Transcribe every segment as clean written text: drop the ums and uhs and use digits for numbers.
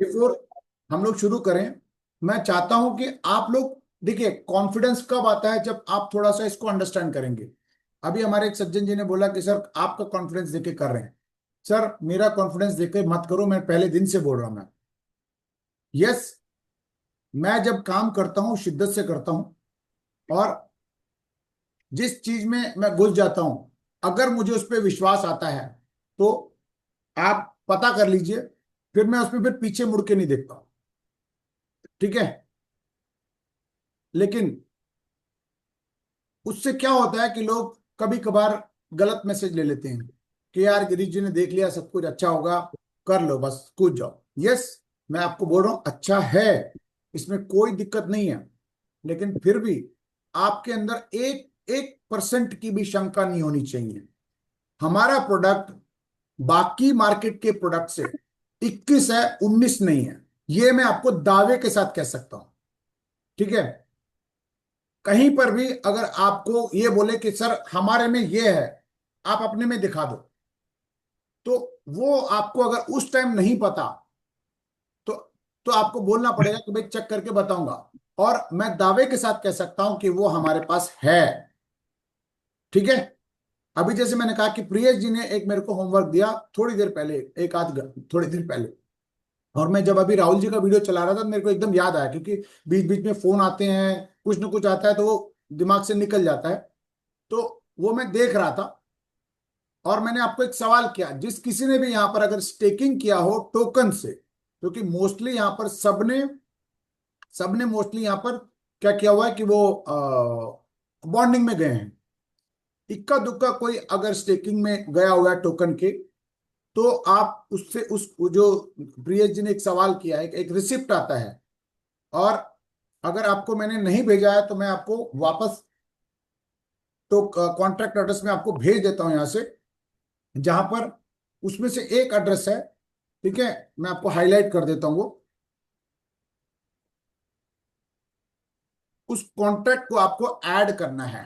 Before हम लोग शुरू करें, मैं चाहता हूं कि आप लोग देखिए, कॉन्फिडेंस कब आता है जब आप थोड़ा सा इसको अंडरस्टैंड करेंगे। अभी हमारे एक सज्जन जी ने बोला कि सर आपका कॉन्फिडेंस देखे कर रहे हैं। सर मेरा कॉन्फिडेंस देखे मत करो, मैं पहले दिन से बोल रहा हूं। मैं यस, मैं जब काम करता हूं शिद्दत से करता हूं, और जिस चीज में मैं घुस जाता हूं, अगर मुझे उस पर विश्वास आता है तो आप पता कर लीजिए, फिर मैं उस पर फिर पीछे मुड़ के नहीं देखता। ठीक है। लेकिन उससे क्या होता है कि लोग कभी कभार गलत मैसेज ले लेते हैं कि यार गिरीश जी ने देख लिया, सब कुछ अच्छा होगा, कर लो बस कूद जाओ। यस, मैं आपको बोल रहा हूं अच्छा है, इसमें कोई दिक्कत नहीं है। लेकिन फिर भी आपके अंदर एक एक परसेंट की भी शंका नहीं होनी चाहिए। हमारा प्रोडक्ट बाकी मार्केट के प्रोडक्ट से 21 है, 19 नहीं है। ये मैं आपको दावे के साथ कह सकता हूं। ठीक है। कहीं पर भी अगर आपको ये बोले कि सर हमारे में ये है, आप अपने में दिखा दो, तो वो आपको अगर उस टाइम नहीं पता, तो तो आपको बोलना पड़ेगा कि भाई चेक करके बताऊंगा। और मैं दावे के साथ कह सकता हूं कि वो हमारे पास है। ठीक है। अभी जैसे मैंने कहा कि प्रियेश जी ने एक मेरे को होमवर्क दिया थोड़ी देर पहले, थोड़ी देर पहले, और मैं जब अभी राहुल जी का वीडियो चला रहा था तो मेरे को एकदम याद आया, क्योंकि बीच बीच में फोन आते हैं, कुछ ना कुछ आता है तो वो दिमाग से निकल जाता है। तो वो मैं देख रहा था, और मैंने आपको एक सवाल किया, जिस किसी ने भी यहाँ पर अगर स्टेकिंग किया हो टोकन से, क्योंकि मोस्टली यहाँ पर सबने सबने मोस्टली यहाँ पर क्या किया हुआ है कि वो बॉन्डिंग में गए हैं। इक्का दुक्का कोई अगर स्टेकिंग में गया हुआ है टोकन के, तो आप उससे उस वो जो प्रियेश जी ने एक सवाल किया है, एक रिसिप्ट आता है, और अगर आपको मैंने नहीं भेजा है तो मैं आपको वापस तो कॉन्ट्रैक्ट एड्रेस में आपको भेज देता हूं यहाँ से, जहां पर उसमें से एक एड्रेस है। ठीक है, मैं आपको हाईलाइट कर देता हूँ वो। उस कॉन्ट्रैक्ट को आपको ऐड करना है।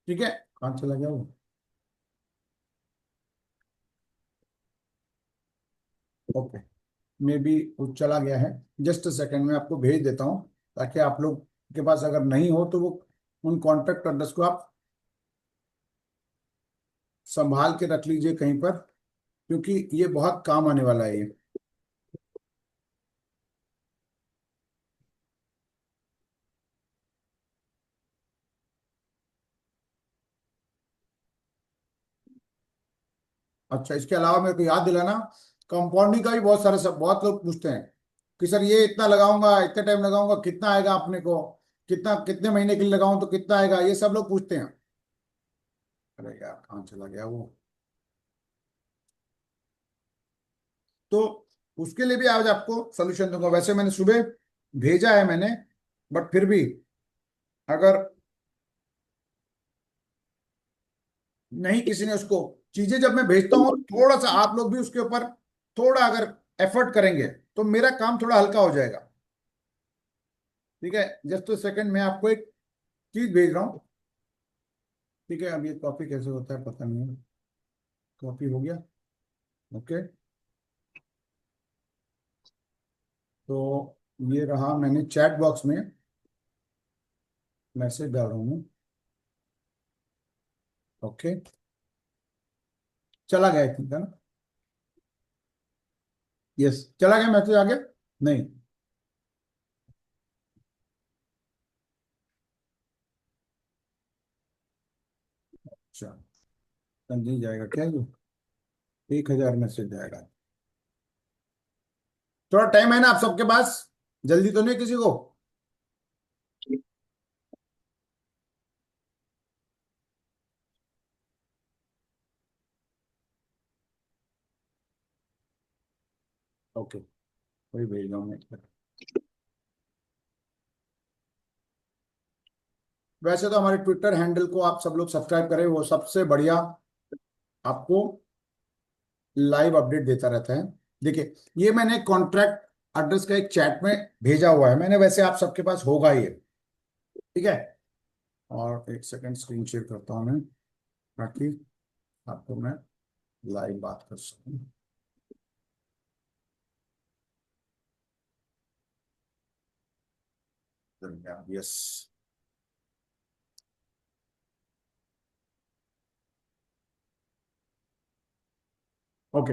ठीक है। कहाँ चला गया वो? ओके, मे बी वो चला गया है। जस्ट अ सेकेंड में आपको भेज देता हूँ, ताकि आप लोग के पास अगर नहीं हो तो वो उन कॉन्ट्रैक्ट एड्रेस को आप संभाल के रख लीजिए कहीं पर, क्योंकि ये बहुत काम आने वाला है ये। अच्छा, इसके अलावा मेरे को याद दिलाना, कंपाउंडिंग का भी बहुत सारे सब बहुत लोग पूछते हैं कि सर ये इतना लगाऊंगा, इतने टाइम लगाऊंगा, कितना आएगा अपने को, कितना कितने महीने के लिए लगाऊं तो कितना आएगा, ये सब लोग पूछते हैं। अरे यार कहाँ चला गया वो? तो उसके लिए भी आज आपको सोल्यूशन दूंगा। वैसे मैंने सुबह भेजा है मैंने, बट फिर भी अगर नहीं किसी ने उसको, चीजें जब मैं भेजता हूँ थोड़ा सा आप लोग भी उसके ऊपर थोड़ा अगर एफर्ट करेंगे तो मेरा काम थोड़ा हल्का हो जाएगा। ठीक है। जस्ट सेकंड में आपको एक चीज भेज रहा हूँ। ठीक है, अब ये कॉपी कैसे होता है पता नहीं है। कॉपी हो गया। ओके। तो ये रहा, मैंने चैट बॉक्स में मैसेज डाल रहा हूँ। ओके, चला गया ठीक है ना? यस, चला गया, मैसेज आ गया। नहीं, अच्छा, नहीं जाएगा क्या ये? 1,000 मैसेज जाएगा। थोड़ा टाइम है ना आप सबके पास? जल्दी तो नहीं किसी को? ओके, वही भेज रहा हूँ मैं। वैसे तो हमारे ट्विटर हैंडल को आप सब लोग सब्सक्राइब करें, वो सबसे बढ़िया आपको लाइव अपडेट देता रहता है। देखिए, ये मैंने कॉन्ट्रैक्ट एड्रेस का एक चैट में भेजा हुआ है मैंने, वैसे आप सबके पास होगा ये। ठीक है। और एक सेकंड स्क्रीन शेयर करता हूँ मैं, ताकि आपको मैं लाइव बात कर सकूँ। Yes, okay.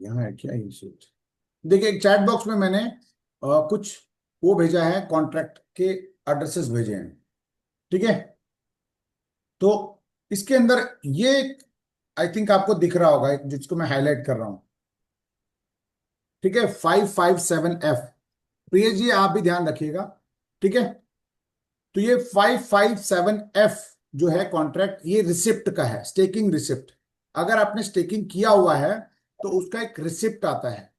यहाँ है क्या ये शीट? देखिए, एक चैट बॉक्स में मैंने कुछ वो भेजा है, कॉन्ट्रैक्ट के एड्रेसेस भेजे हैं, ठीक है। तो इसके अंदर ये, आई थिंक आपको दिख रहा होगा, जिसको मैं हाईलाइट कर रहा हूं, ठीक है, 557F। प्रिय जी आप भी ध्यान रखिएगा, ठीक है। तो ये 557F जो है कॉन्ट्रैक्ट, ये रिसिप्ट का है, स्टेकिंग रिसिप्ट। अगर आपने स्टेकिंग किया हुआ है तो उसका एक रिसिप्ट आता है,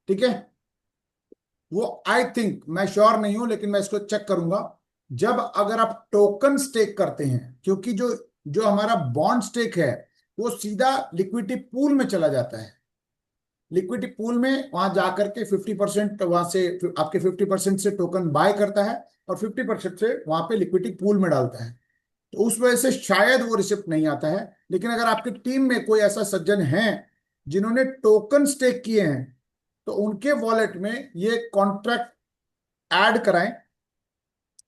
ठीक है। वो आई थिंक, मैं श्योर नहीं हूं लेकिन मैं इसको चेक करूंगा। जब अगर आप टोकन स्टेक करते हैं, क्योंकि जो जो हमारा बॉन्ड स्टेक है वो सीधा लिक्विडिटी पूल में चला जाता है। लिक्विडिटी पूल में वहां जाकर के 50% वहां से आपके 50% से टोकन बाय करता है और 50% से वहां पे लिक्विडिटी पूल में डालता है। तो उस वजह से शायद वो रिसिप्ट नहीं आता है। लेकिन अगर आपकी टीम में कोई ऐसा सज्जन है जिन्होंने टोकन स्टेक किए हैं, तो उनके वॉलेट में ये कॉन्ट्रैक्ट ऐड कराएं।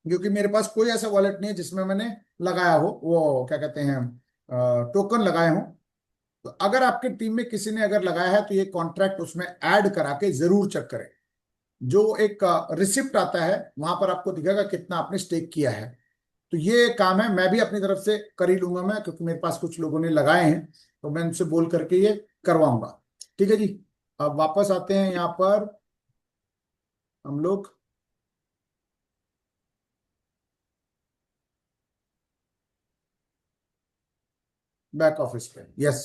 क्योंकि मेरे पास कोई ऐसा वॉलेट नहीं है जिसमें मैंने लगाया हो, वो क्या कहते हैं, टोकन लगाए हो। तो अगर आपके टीम में किसी ने अगर लगाया है तो ये कॉन्ट्रैक्ट उसमें ऐड करा के जरूर चेक करें। जो एक रिसिप्ट आता है वहां पर आपको दिखेगा कितना आपने स्टेक किया है। तो ये काम है, मैं भी अपनी तरफ से कर ही लूंगा मैं, क्योंकि मेरे पास कुछ लोगों ने लगाए हैं, तो मैं उनसे बोल करके ये करवाऊंगा। ठीक है जी। अब वापस आते हैं यहाँ पर हम लोग, बैक ऑफिस पे। Yes,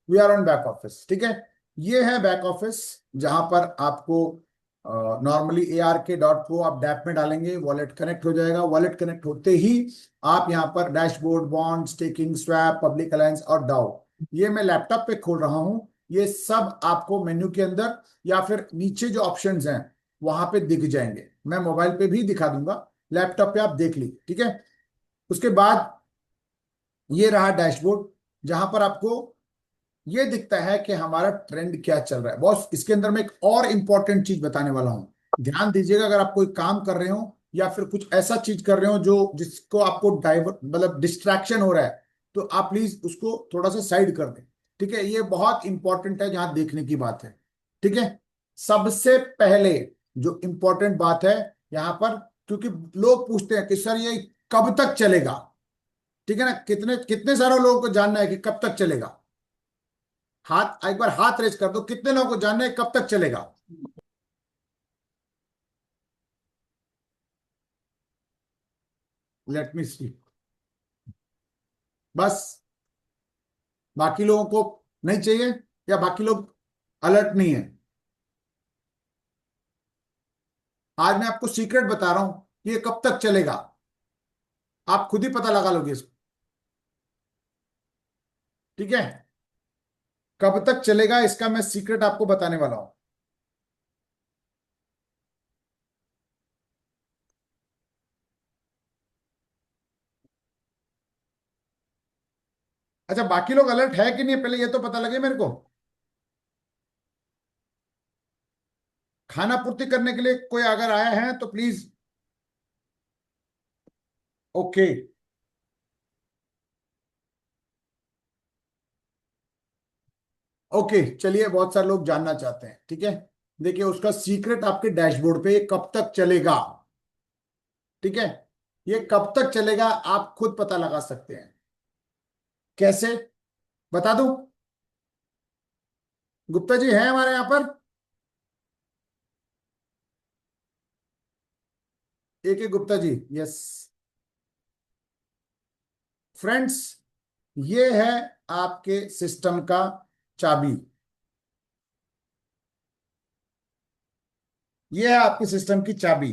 we are on back office, ठीक है। ये है बैक ऑफिस, जहां पर आपको नॉर्मली ARK.pro आप डैप में डालेंगे, वॉलेट कनेक्ट हो जाएगा। वॉलेट कनेक्ट होते ही आप यहाँ पर dashboard, bond, staking, swap, public alliance और डाउ, ये मैं लैपटॉप पे खोल रहा हूँ। ये सब आपको मेन्यू के अंदर या फिर नीचे जो ऑप्शंस हैं वहां पे दिख जाएंगे। मैं मोबाइल पे भी दिखा दूंगा, लैपटॉप पे आप देख ली, ठीक है। उसके बाद ये रहा डैशबोर्ड, जहां पर आपको ये दिखता है कि हमारा ट्रेंड क्या चल रहा है। बॉस, इसके अंदर मैं एक और इंपॉर्टेंट चीज बताने वाला हूं, ध्यान दीजिएगा। अगर आप कोई काम कर रहे हो या फिर कुछ ऐसा चीज कर रहे हो जो जिसको आपको डाइवर्ट मतलब डिस्ट्रैक्शन हो रहा है, तो आप प्लीज उसको थोड़ा सा साइड कर दें, ठीक है। ये बहुत इंपॉर्टेंट है, जहां देखने की बात है, ठीक है। सबसे पहले जो इंपॉर्टेंट बात है यहाँ पर, क्योंकि लोग पूछते हैं कि सर ये कब तक चलेगा, ठीक है ना, कितने कितने सारे लोगों को जानना है कि कब तक चलेगा। हाथ, एक बार हाथ रेज कर दो, कितने लोगों को जानना है कब तक चलेगा। लेट मी सी। बस, बाकी लोगों को नहीं चाहिए, या बाकी लोग अलर्ट नहीं है। आज मैं आपको सीक्रेट बता रहा हूं कि ये कब तक चलेगा, आप खुद ही पता लगा लोगे इसको, ठीक है। कब तक चलेगा इसका मैं सीक्रेट आपको बताने वाला हूं। अच्छा, बाकी लोग अलर्ट है कि नहीं, पहले ये तो पता लगे मेरे को। खाना पूर्ति करने के लिए कोई अगर आया है तो प्लीज। ओके, ओके, चलिए, बहुत सारे लोग जानना चाहते हैं, ठीक है। देखिए, उसका सीक्रेट आपके डैशबोर्ड पे, ये कब तक चलेगा, ठीक है। ये कब तक चलेगा आप खुद पता लगा सकते हैं। कैसे, बता दूं? गुप्ता जी हैं हमारे यहाँ पर? एक एक गुप्ता जी, यस। फ्रेंड्स, ये है आपके सिस्टम का चाबी। ये है आपके सिस्टम की चाबी।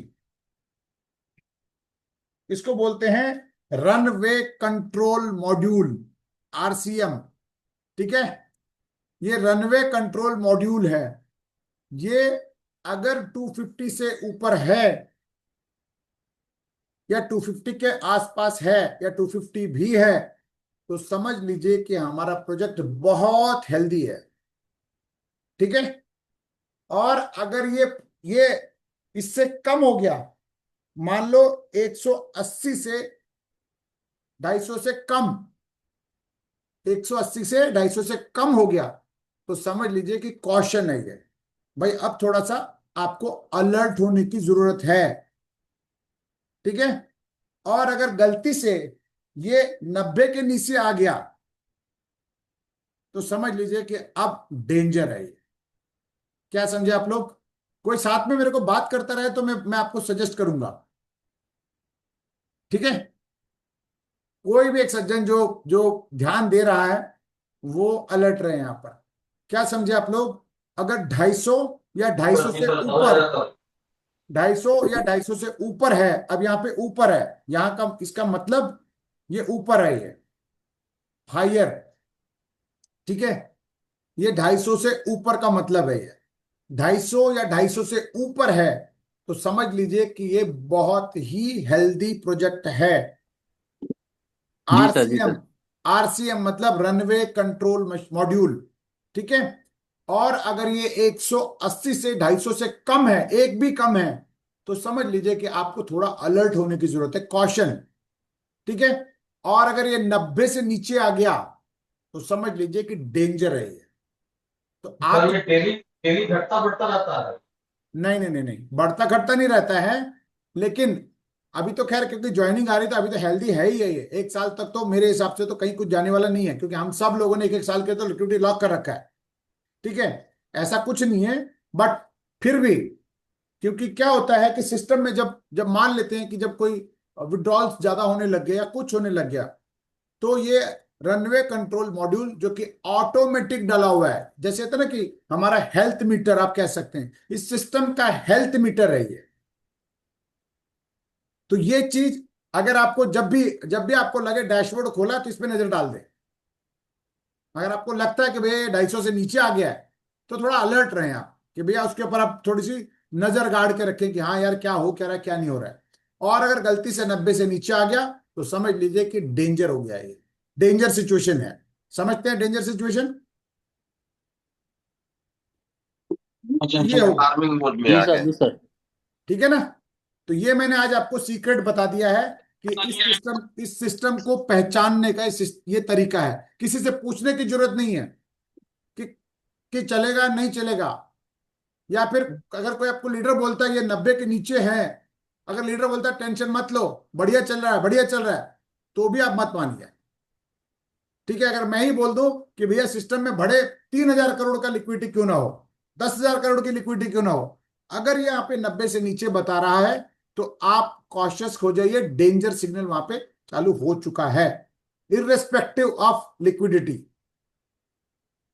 इसको बोलते हैं रनवे कंट्रोल मॉड्यूल, RCM, ठीक है। ये रनवे कंट्रोल मॉड्यूल है। ये अगर 250 से ऊपर है, या 250 के आसपास है, या 250 भी है, तो समझ लीजिए कि हमारा प्रोजेक्ट बहुत हेल्दी है, ठीक है। और अगर ये ये इससे कम हो गया, मान लो 180 से 250 से कम, 180 से 250 से कम हो गया, तो समझ लीजिए कि कॉशन है ये। भाई अब थोड़ा सा आपको अलर्ट होने की जरूरत है। ठीक है। और अगर गलती से ये 90 के नीचे आ गया तो समझ लीजिए कि अब डेंजर है ये। क्या समझे आप लोग? कोई साथ में मेरे को बात करता रहे तो मैं आपको सजेस्ट करूंगा। ठीक है। कोई भी एक सज्जन जो जो ध्यान दे रहा है वो अलर्ट रहे यहां पर। क्या समझे आप लोग? अगर 250 या 250 से ऊपर, 250 या 250 से ऊपर है, अब यहाँ पे ऊपर है, यहाँ का इसका मतलब ये ऊपर है, ये हायर। ठीक है। ये 250 से ऊपर का मतलब है ये। 250 या 250 से ऊपर है तो समझ लीजिए कि ये बहुत ही हेल्दी प्रोजेक्ट है। जी सर, जी आरसीएम, सर। आरसीएम मतलब रनवे कंट्रोल मॉड्यूल। ठीक है। और अगर ये 180 से 250 से कम है, एक भी कम है, तो समझ लीजिए कि आपको थोड़ा अलर्ट होने की जरूरत है, कॉशन। ठीक है। और अगर ये 90 से नीचे आ गया तो समझ लीजिए कि डेंजर है ये। तो आप, सर ये डेली डेली घटता बढ़ता रहता है। नहीं नहीं नहीं नहीं, बढ़ता घटता नहीं रहता है, लेकिन अभी तो खैर क्योंकि ज्वाइनिंग आ रही, तो अभी तो हेल्दी है ही है ये। एक साल तक तो मेरे हिसाब से तो कहीं कुछ जाने वाला नहीं है, क्योंकि हम सब लोगों ने एक एक साल के तो लिक्विडिटी लॉक कर रखा है। ठीक है। ऐसा कुछ नहीं है, बट फिर भी, क्योंकि क्या होता है कि सिस्टम में जब जब मान लेते हैं कि जब कोई विड्रॉल्स ज्यादा होने लग गया या कुछ होने लग गया, तो ये रनवे कंट्रोल मॉड्यूल जो कि ऑटोमेटिक डला हुआ है, जैसे होता है ना कि हमारा हेल्थ मीटर आप कह सकते हैं, इस सिस्टम का हेल्थ मीटर है ये। तो ये चीज, अगर आपको जब भी आपको लगे डैशबोर्ड खोला तो इस पे नजर डाल दे। अगर आपको लगता है कि भैया 250 से नीचे आ गया है तो थोड़ा अलर्ट रहें आप, कि भैया उसके ऊपर आप थोड़ी सी नजर गाड़ के रखें कि हाँ यार क्या हो क्या रहा है क्या नहीं हो रहा है। और अगर गलती से 90 से नीचे आ गया तो समझ लीजिए कि डेंजर हो गया है ये, डेंजर सिचुएशन है। समझते हैं डेंजर सिचुएशन? अच्छा ये अच्छा, हो, अलार्मिंग मोड में जी आ सर, गए जी सर। ठीक है ना? तो ये मैंने आज आपको सीक्रेट बता दिया है कि इस सिस्टम को पहचानने का ये तरीका है। किसी से पूछने की जरूरत नहीं है कि कि चलेगा नहीं चलेगा, या फिर अगर कोई आपको लीडर बोलता है ये 90 के नीचे है, अगर लीडर बोलता है टेंशन मत लो, बढ़िया चल रहा है बढ़िया चल रहा है, तो भी आप मत मानिए। ठीक है। अगर मैं ही बोल दूं कि भैया सिस्टम में बड़े 3,000 करोड़ का लिक्विडिटी क्यों ना हो, 10,000 करोड़ की लिक्विडिटी क्यों ना हो, अगर ये यहाँ पे 90 से नीचे बता रहा है तो आप कॉशियस हो जाइए, डेंजर सिग्नल वहां पे चालू हो चुका है, इररेस्पेक्टिव ऑफ लिक्विडिटी।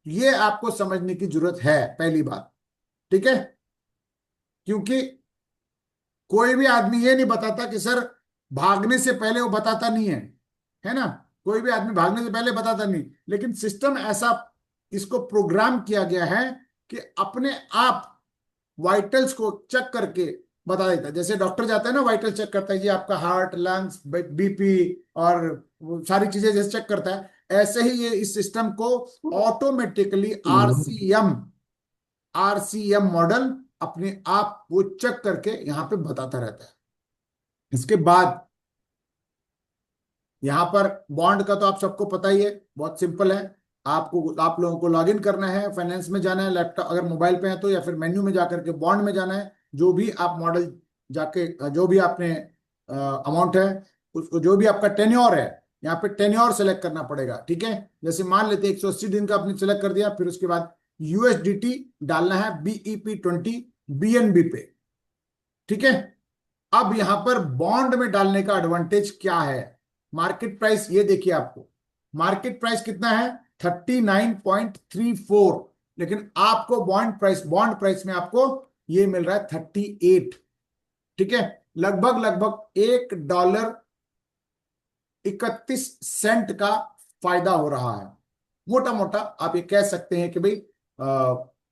ये आपको समझने की जरूरत है, पहली बात। ठीक है। क्योंकि कोई भी आदमी ये नहीं बताता कि सर भागने से पहले, वो बताता नहीं है ना? कोई भी आदमी भागने से पहले बताता नहीं, लेकिन सिस्टम ऐसा इसको प्रोग्राम किया गया है कि अपने आप वाइटल्स को चेक करके बता देता है। जैसे डॉक्टर जाता है ना, वाइटल चेक करता है, ये आपका हार्ट लंग्स बीपी और वो सारी चीजें जैसे चेक करता है, ऐसे ही ये इस सिस्टम को ऑटोमेटिकली आरसीएम, आरसीएम मॉडल अपने आप वो चेक करके यहां पे बताता रहता है। इसके बाद यहाँ पर बॉन्ड का तो आप सबको पता ही है, बहुत सिंपल है। आपको, आप लोगों को लॉगिन करना है, फाइनेंस में जाना है, लैपटॉप अगर मोबाइल पे है तो, या फिर मेन्यू में जाकर के बॉन्ड में जाना है। जो भी आप मॉडल जाके, जो भी आपने अमाउंट है उसको, जो भी आपका टेन्योर है, यहाँ पे टेन्योर सेलेक्ट करना पड़ेगा। ठीक है। जैसे मान लेते हैं 180 दिन का आपने सेलेक्ट कर दिया, फिर उसके बाद यूएसडीटी डालना है BEP20 BNB पे। ठीक है। अब यहां पर बॉन्ड में डालने का एडवांटेज क्या है? मार्केट प्राइस ये देखिए, आपको मार्केट प्राइस कितना है? 39.34, लेकिन आपको बॉन्ड प्राइस में आपको ये मिल रहा है 38। ठीक है। लगभग लगभग $1.31 का फायदा हो रहा है। मोटा मोटा आप ये कह सकते हैं कि भाई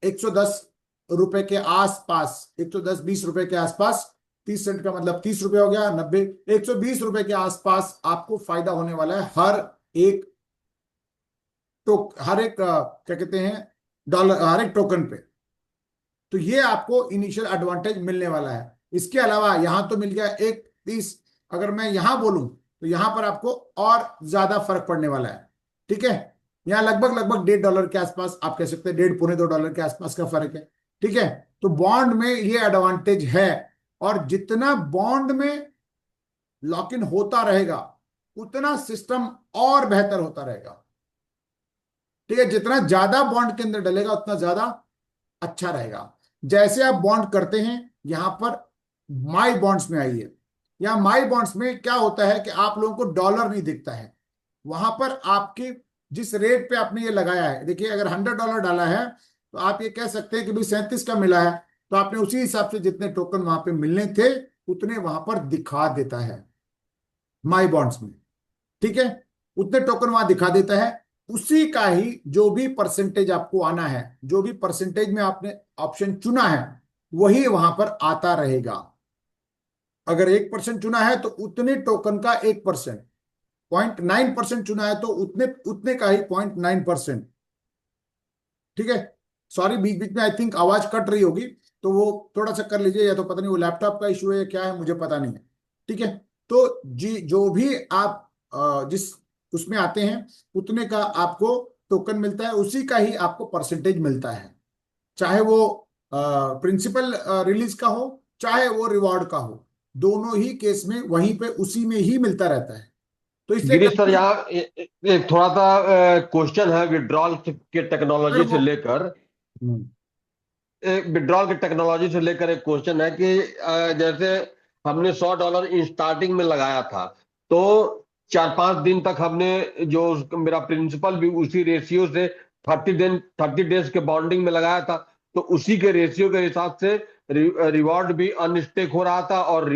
110 रुपए के आसपास, 110-120 रुपए के आसपास, 30 सेंट का मतलब 30 रुपए हो गया, 90, 120 रुपए के आसपास आपको फायदा होने वाला है एक हर एक क्या कहते हैं, डॉलर, हर एक टोकन पे। तो ये आपको इनिशियल एडवांटेज मिलने वाला है। इसके अलावा यहां तो मिल गया 1.30, अगर मैं यहां बोलूं तो यहां पर आपको और ज्यादा फर्क पड़ने वाला है। ठीक है, यहाँ लगभग लगभग $1.5 के आसपास, आप कह सकते हैं 1.5 पौने 2 डॉलर के आसपास का फर्क है। ठीक है, तो बॉन्ड में ये एडवांटेज है। और जितना बॉन्ड में लॉक इन होता रहेगा उतना सिस्टम और बेहतर होता रहेगा। ठीक है, जितना ज्यादा बॉन्ड के अंदर डलेगा उतना ज्यादा अच्छा रहेगा। जैसे आप बॉन्ड करते हैं, यहां पर माई बॉन्ड्स में आइए। यहां माई बॉन्ड्स में क्या होता है कि आप लोगों को डॉलर नहीं दिखता है। वहां पर आपके जिस रेट पे आपने ये लगाया है, देखिए अगर $100 डाला है तो आप ये कह सकते हैं कि भाई 37 का मिला है, तो आपने उसी हिसाब से जितने टोकन वहां पे मिलने थे उतने वहां पर दिखा देता है माई बॉन्ड्स में। ठीक है, उतने टोकन वहां दिखा देता है। उसी का ही जो भी परसेंटेज आपको आना है, जो भी परसेंटेज में आपने ऑप्शन चुना है, वही वहां पर आता रहेगा। अगर 1% चुना है तो उतने टोकन का 1%, 0.9% चुना है तो उतने उतने का ही 0.9%। ठीक है, सॉरी बीच बीच में आई थिंक आवाज कट रही होगी, तो वो थोड़ा सा कर लीजिए, या तो पता नहीं वो लैपटॉप का इशू है या क्या है, मुझे पता नहीं है। ठीक है, तो जी जो भी आप जिस उसमें आते हैं उतने का आपको टोकन मिलता है, उसी का ही आपको परसेंटेज मिलता है। चाहे वो प्रिंसिपल रिलीज का हो, चाहे वो रिवॉर्ड का हो, दोनों ही केस में वहीं पे उसी में ही मिलता रहता है। तो इसलिए गिरीश सर, कभी यहाँ एक थोड़ा सा क्वेश्चन है विड्रॉल के अगर टेक्नोलॉजी से वो लेकर। हम्म, विड्रॉल के टेक्नोलॉजी से लेकर एक क्वेश्चन है कि जैसे हमने $100 इन स्टार्टिंग में लगाया था, तो 4-5 दिन तक हमने जो मेरा प्रिंसिपल भी उसी रेशियो से 30 डेज के बॉन्डिंग में लगाया था, तो उसी के रेशियो के हिसाब से रिवॉर्ड भी अनस्टेक हो रहा था और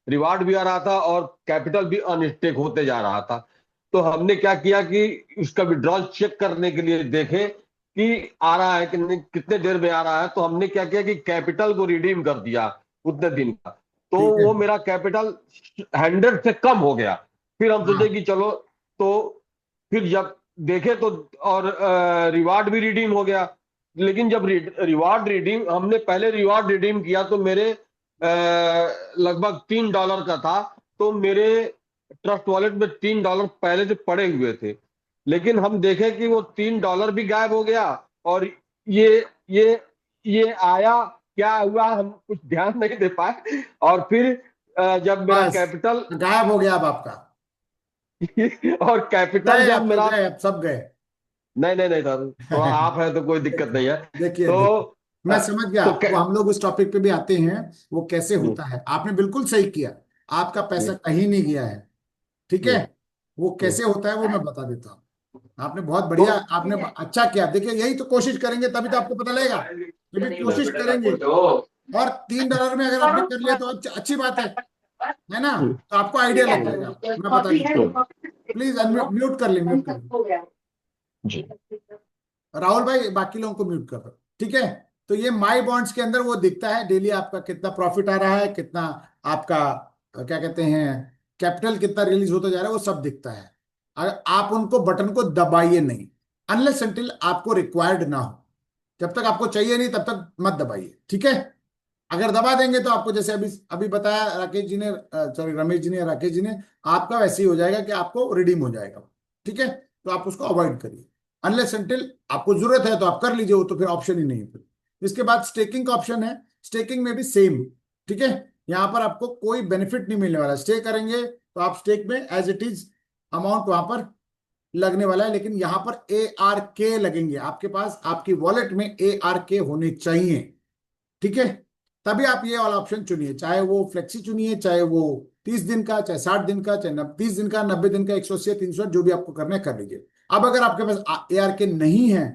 रिवार्ड भी आ रहा था और कैपिटल भी अनस्टेक होते जा रहा था। तो हमने क्या किया कि उसका विड्रॉल चेक करने के लिए देखें कि आ रहा है कि नहीं, कितने देर में आ रहा है। तो हमने क्या किया कि कैपिटल को रिडीम कर दिया उतने दिन का, तो ठीक है। वो मेरा कैपिटल 100 से कम हो गया। फिर हम सोचे हाँ, कि चलो, तो फिर जब देखे तो और रिवार्ड भी रिडीम हो गया। लेकिन जब रिवार्ड रिडीम हमने पहले रिवार्ड रिडीम किया तो मेरे लगभग $3 का था, तो मेरे ट्रस्ट वॉलेट में $3 पहले से पड़े हुए थे। लेकिन हम देखें कि वो $3 भी गायब हो गया, और ये ये ये आया, क्या हुआ हम कुछ ध्यान नहीं दे पाए। और फिर जब मेरा बस कैपिटल गायब हो गया अब आपका। और कैपिटल गए जब आपके, मेरा, गए अब सब गए। नहीं नहीं नहीं सर, तो आप हैं तो कोई दिक्कत नहीं है। देखिए तो देखिए, मैं अ, समझ गया। तो वो हम लोग उस टॉपिक पे भी आते हैं, वो कैसे हम्म, होता है। आपने बिल्कुल सही किया, आपका पैसा हम्म, कहीं नहीं गया है। ठीक है, हम्म, वो हम्म। कैसे होता है वो मैं बता देता हूँ। आपने बहुत तो बढ़िया, आपने अच्छा किया। देखिए यही तो कोशिश करेंगे तभी तो आपको पता लगेगा। जब भी कोशिश करेंगे, और $3 में अगर आपने कर लिया तो अच्छी बात है ना। हम्म, तो आपको आइडिया लग जाएगा। मैं बता देता हूँ, हम्म, प्लीज अनम्यूट, म्यूट कर ले, म्यूट कर ले। जी। राहुल भाई बाकी लोगों को म्यूट कर दो। ठीक है, तो ये माई बॉन्ड्स के अंदर वो दिखता है डेली आपका कितना प्रॉफिट आ रहा है, कितना आपका क्या कहते हैं कैपिटल कितना रिलीज होता जा रहा है, वो सब दिखता है। अगर आप उनको बटन को दबाइए नहीं, अनलेस अनटिल आपको रिक्वायर्ड ना हो। जब तक आपको चाहिए नहीं तब तक मत दबाइए। ठीक है, अगर दबा देंगे तो आपको जैसे अभी अभी बताया राकेश जी ने, सॉरी रमेश जी ने, राकेश जी ने, आपका वैसे ही हो जाएगा कि आपको रिडीम हो जाएगा। ठीक है, तो आप उसको अवॉइड करिए। अनलेस अनटिल आपको जरूरत है तो आप कर लीजिए, वो तो फिर ऑप्शन ही नहीं है फिर। इसके बाद स्टेकिंग का ऑप्शन है। स्टेकिंग में भी सेम। ठीक है, यहाँ पर आपको कोई बेनिफिट नहीं मिलने वाला। स्टे करेंगे तो आप स्टेक में एज इट इज अमाउंट वहां पर लगने वाला है, लेकिन यहाँ पर ARK लगेंगे आपके पास। आपकी वॉलेट में ARK होने चाहिए। ठीक है, तभी आप ये वाला ऑप्शन चुनिए, चाहे वो फ्लेक्सी चुनिए, चाहे वो 30 दिन का, चाहे 60 दिन का, चाहे 30 दिन का, 90 दिन का, 180 300, जो भी आपको करना है कर लीजिए। अब अगर आपके पास ARK नहीं है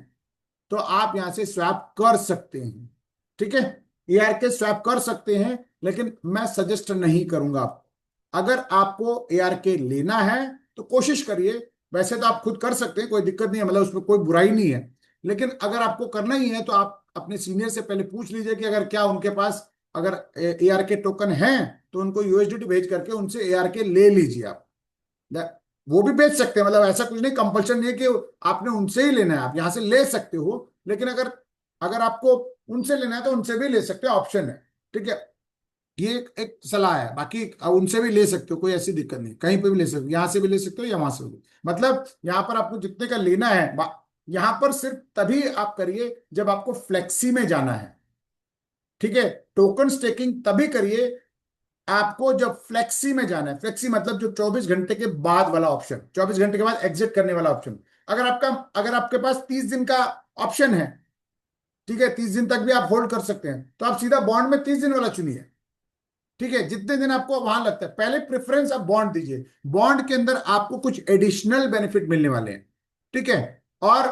तो आप यहां से स्वैप कर सकते हैं। ठीक है, ARK स्वैप कर सकते हैं, लेकिन मैं सजेस्ट नहीं करूंगा आपको। अगर आपको ARK लेना है तो कोशिश करिए। वैसे तो आप खुद कर सकते हैं, कोई दिक्कत नहीं है, मतलब उसमें कोई बुराई नहीं है। लेकिन अगर आपको करना ही है तो आप अपने सीनियर से पहले पूछ लीजिए कि अगर क्या उनके पास अगर ARK टोकन है तो उनको USDT भेज करके उनसे ARK ले लीजिए आप। वो भी बेच सकते हैं, मतलब ऐसा कुछ नहीं, कंपल्शन नहीं है कि आपने उनसे ही लेना है, आप यहां से ले सकते हो। लेकिन अगर अगर आपको उनसे लेना है तो उनसे भी ले सकते हो, ऑप्शन है। ठीक है, ये एक सलाह है, बाकी उनसे भी ले सकते हो, कोई ऐसी दिक्कत नहीं, कहीं पे भी ले सकते हो, यहाँ से भी ले सकते हो या वहां से भी। मतलब यहाँ पर आपको जितने का लेना है, यहाँ पर सिर्फ तभी आप करिए जब आपको फ्लेक्सी में जाना है। ठीक है, टोकन स्टेकिंग तभी करिए आपको जब फ्लेक्सी में जाना है। फ्लेक्सी मतलब जो 24 घंटे के बाद वाला ऑप्शन, 24 घंटे के बाद एग्जिट करने वाला ऑप्शन। अगर आपके पास 30 दिन का ऑप्शन है, ठीक है, 30 दिन तक भी आप होल्ड कर सकते हैं, तो आप सीधा बॉन्ड में 30 दिन वाला चुनिए। ठीक है, जितने दिन आपको वहां लगता है, पहले प्रेफरेंस आप बॉन्ड दीजिए। बॉन्ड के अंदर आपको कुछ एडिशनल बेनिफिट मिलने वाले हैं। ठीक है, और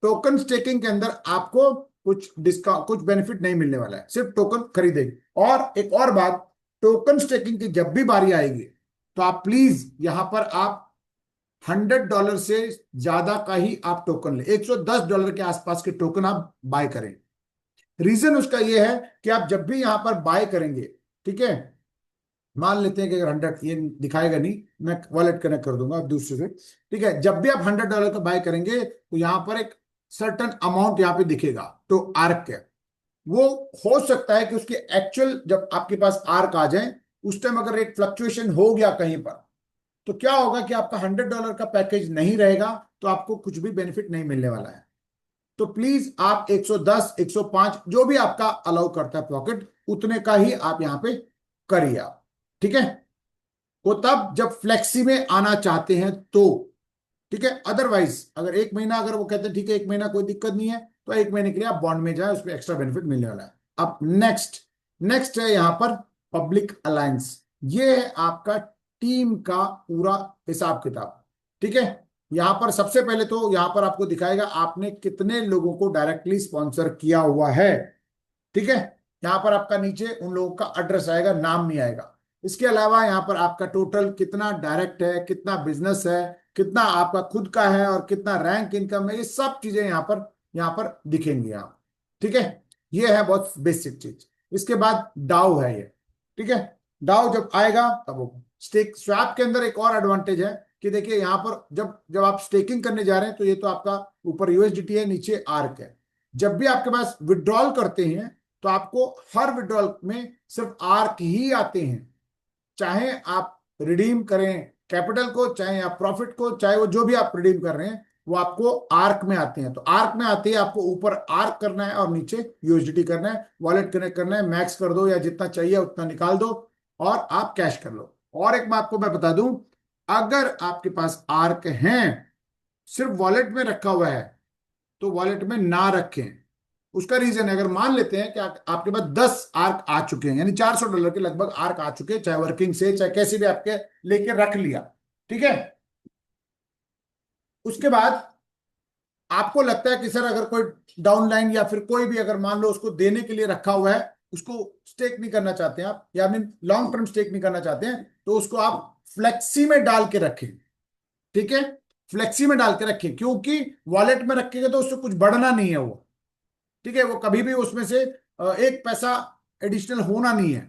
टोकन स्टेकिंग के अंदर आपको कुछ डिस्काउंट, कुछ बेनिफिट नहीं मिलने वाला है, सिर्फ टोकन खरीदेंगे। और एक और बात, टोकन स्टेकिंग की जब भी बारी आएगी तो आप प्लीज यहां पर आप $100 से ज्यादा का ही आप टोकन ले, $110 के आसपास के टोकन आप बाय करें। रीजन उसका यह है कि आप जब भी यहां पर बाय करेंगे, ठीक है, मान लेते हैं कि अगर 100, ये दिखाएगा नहीं, मैं वॉलेट कनेक्ट कर दूंगा दूसरे से। ठीक है, जब भी आप $100 का बाय करेंगे तो यहां पर एक सर्टन अमाउंट यहां पे दिखेगा, तो आर्क के, वो हो सकता है कि उसके एक्चुअल जब आपके पास आर्क आ जाए उस टाइम अगर रेट फ्लक्चुएशन हो गया कहीं पर, तो क्या होगा कि आपका $100 का पैकेज नहीं रहेगा, तो आपको कुछ भी बेनिफिट नहीं मिलने वाला है। तो प्लीज आप 110, 105 जो भी आपका अलाउ करता है पॉकेट, उतने का ही आप यहां पे करिए आप। ठीक है, वो तब जब फ्लेक्सी में आना चाहते हैं तो। ठीक है, अदरवाइज अगर 1 महीना, अगर वो कहते हैं ठीक है 1 महीना कोई दिक्कत नहीं है, तो 1 महीने के लिए आप बॉन्ड में जाए, उसमें एक्स्ट्रा बेनिफिट मिलने वाला है। अब नेक्स्ट नेक्स्ट है यहां पर पब्लिक अलायंस। ये है आपका टीम का पूरा हिसाब किताब। ठीक है, यहां पर सबसे पहले तो यहां पर आपको दिखाएगा आपने कितने लोगों को डायरेक्टली स्पॉन्सर किया हुआ है। ठीक है, यहां पर आपका नीचे उन लोगों का एड्रेस आएगा, नाम नहीं आएगा। इसके अलावा यहां पर आपका टोटल कितना डायरेक्ट है, कितना बिजनेस है, कितना आपका खुद का है, और कितना रैंक इनकम है, ये सब चीजें यहां पर दिखेंगी आप। ठीक है, ये है बहुत बेसिक चीज। इसके बाद डाउ है ये। ठीक है, डाउ जब आएगा तब वो स्टेक स्वैप के अंदर एक और एडवांटेज है कि देखिए यहां पर जब जब आप स्टेकिंग करने जा रहे हैं, तो ये तो आपका ऊपर यूएसडीटी है, नीचे आर्क है। जब भी आपके पास विड्रॉल करते हैं तो आपको हर विड्रॉल में सिर्फ आर्क ही आते हैं, चाहे आप रिडीम करें कैपिटल को, चाहे आप प्रॉफिट को, चाहे वो जो भी आप रिडीम कर रहे हैं वो आपको आर्क में आते हैं। तो आर्क में आते ही आपको ऊपर आर्क करना है और नीचे यूएसडीटी करना है, वॉलेट कनेक्ट करना है, मैक्स कर दो या जितना चाहिए उतना निकाल दो और आप कैश कर लो। और एक बात को मैं बता दूं, अगर आपके पास आर्क हैं, सिर्फ वॉलेट में रखा हुआ है, तो वॉलेट में ना रखें। उसका रीजन है, अगर मान लेते हैं कि आपके पास 10 आर्क आ चुके हैं, यानी $400 के लगभग आर्क आ चुके हैं, चाहे वर्किंग से चाहे कैसे भी आपके लेके रख लिया। ठीक है, उसके बाद आपको लगता है कि सर अगर कोई डाउनलाइन या फिर कोई भी अगर मान लो उसको देने के लिए रखा हुआ है, उसको स्टेक नहीं करना चाहते हैं आप, या लॉन्ग टर्म स्टेक नहीं करना चाहते हैं, तो उसको आप फ्लेक्सी में डाल के रखें। ठीक है, फ्लेक्सी में डाल के रखें, क्योंकि वॉलेट में रखेंगे तो उससे कुछ बढ़ना नहीं है वो। ठीक है, वो कभी भी उसमें से एक पैसा एडिशनल होना नहीं है,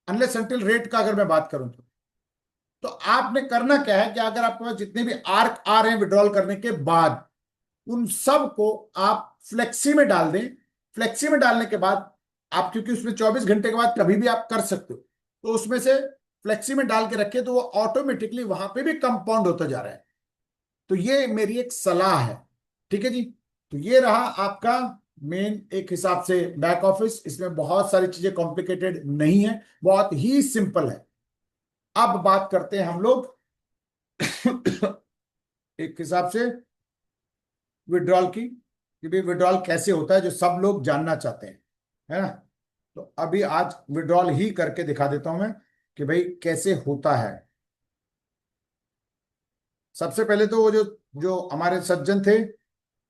अनलेस अनटिल रेट का अगर मैं बात करूं तो आपने करना क्या है कि अगर आपके पास जितने भी आर्क आ रहे हैं विड्रॉल करने के बाद, उन सब को आप फ्लेक्सी में डाल दें। फ्लेक्सी में डालने के बाद आप, क्योंकि उसमें 24 घंटे के बाद कभी भी आप कर सकते हो, तो उसमें से फ्लेक्सी में डाल के रखे तो वो ऑटोमेटिकली वहां पे भी कंपाउंड होता जा रहा है। तो ये मेरी एक सलाह है। ठीक है जी, तो ये रहा आपका मेन एक हिसाब से बैक ऑफिस। इसमें बहुत सारी चीजें कॉम्प्लिकेटेड नहीं है, बहुत ही सिंपल है। अब बात करते हैं हम लोग एक हिसाब से विड्रॉल की, कि भाई विड्रॉल कैसे होता है, जो सब लोग जानना चाहते हैं, है ना। तो अभी आज विड्रॉल ही करके दिखा देता हूं मैं कि भाई कैसे होता है। सबसे पहले तो वो जो जो हमारे सज्जन थे,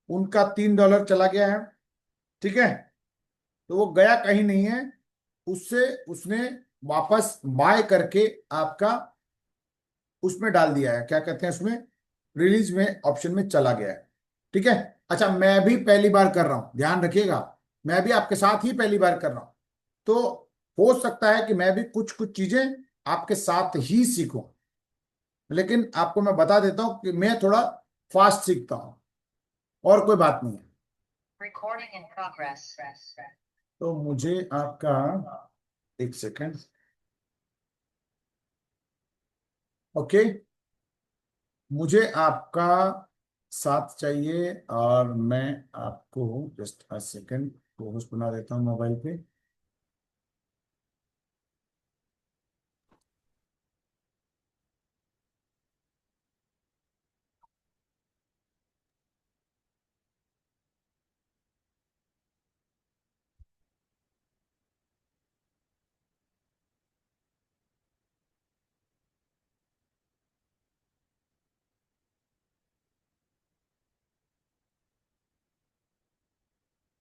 उनका $3 चला गया है। ठीक है, तो वो गया कहीं नहीं है, उससे उसने वापस बाय करके आपका उसमें डाल दिया है, क्या कहते हैं उसमें, रिलीज में ऑप्शन में चला गया है। ठीक है, अच्छा मैं भी पहली बार कर रहा हूं, ध्यान रखिएगा, मैं भी आपके साथ ही पहली बार कर रहा हूं, तो हो सकता है कि मैं भी कुछ कुछ चीजें आपके साथ ही सीखूं, लेकिन आपको मैं बता देता हूं कि मैं थोड़ा फास्ट सीखता हूं, और कोई बात नहीं है। Recording in progress. तो मुझे आपका एक सेकंड, ओके, मुझे आपका साथ चाहिए और मैं आपको जस्ट अ सेकंड होस्ट बना देता हूँ मोबाइल पे।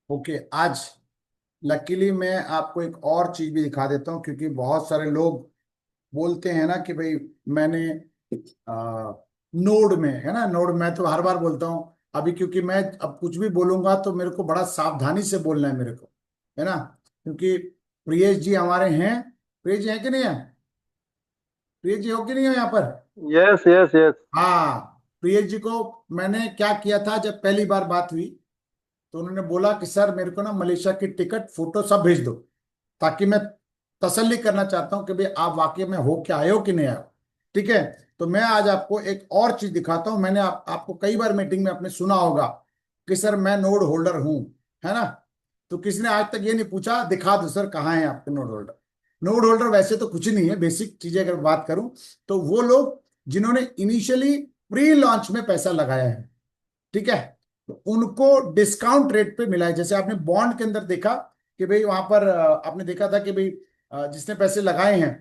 ओके, आज लकीली मैं आपको एक और चीज भी दिखा देता हूँ, क्योंकि बहुत सारे लोग बोलते हैं ना कि भाई मैंने नोड में है ना, नोड मैं तो हर बार बोलता हूँ अभी, क्योंकि मैं अब कुछ भी बोलूंगा तो मेरे को बड़ा सावधानी से बोलना है मेरे को, है ना, क्योंकि प्रियेश जी हमारे हैं। प्रियेश जी है कि नहीं है? प्रियेश जी हो कि नहीं हो यहाँ पर? Yes yes yes. हाँ, प्रियेश जी को मैंने क्या किया था, जब पहली बार बात हुई तो उन्होंने बोला कि सर मेरे को ना मलेशिया की टिकट फोटो सब भेज दो, ताकि मैं तसल्ली करना चाहता हूं कि भाई आप वाकई में हो क्या, आए हो कि नहीं आए हो। ठीक है, तो मैं आज आपको एक और चीज दिखाता हूं। मैंने आपको कई बार मीटिंग में आपने सुना होगा कि सर मैं नोड होल्डर हूं, है ना, तो किसी ने आज तक ये नहीं पूछा दिखा दो सर कहाँ है आपके नोड होल्डर। नोड होल्डर वैसे तो कुछ नहीं है, बेसिक चीजें अगर बात करूं तो वो लोग जिन्होंने इनिशियली प्री लॉन्च में पैसा लगाया है, ठीक है, तो उनको डिस्काउंट रेट पे मिला है। जैसे आपने बॉन्ड के अंदर देखा कि भाई वहां पर आपने देखा था कि भाई जिसने पैसे लगाए हैं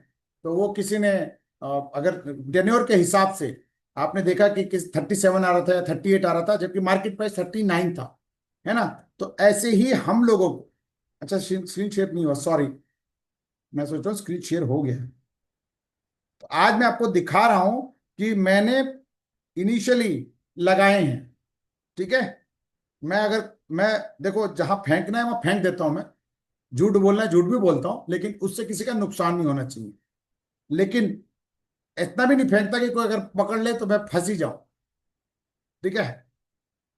तो वो किसी ने अगर टेन्योर के हिसाब से आपने देखा कि किस 37 आ रहा था या 38 आ रहा था, जबकि मार्केट प्राइस 39 था, है ना। तो ऐसे ही हम लोगों को, अच्छा स्क्रीन शेयर नहीं हुआ, सॉरी, मैं सोच रहा हूँ स्क्रीन शेयर हो गया है। तो आज मैं आपको दिखा रहा हूं कि मैंने इनिशियली लगाए हैं, ठीक है। मैं देखो जहां फेंकना है वहां फेंक देता हूं मैं, झूठ बोलना है झूठ भी बोलता हूं, लेकिन उससे किसी का नुकसान नहीं होना चाहिए। लेकिन इतना भी नहीं फेंकता कि कोई अगर पकड़ ले तो मैं फंस ही जाऊं, ठीक है।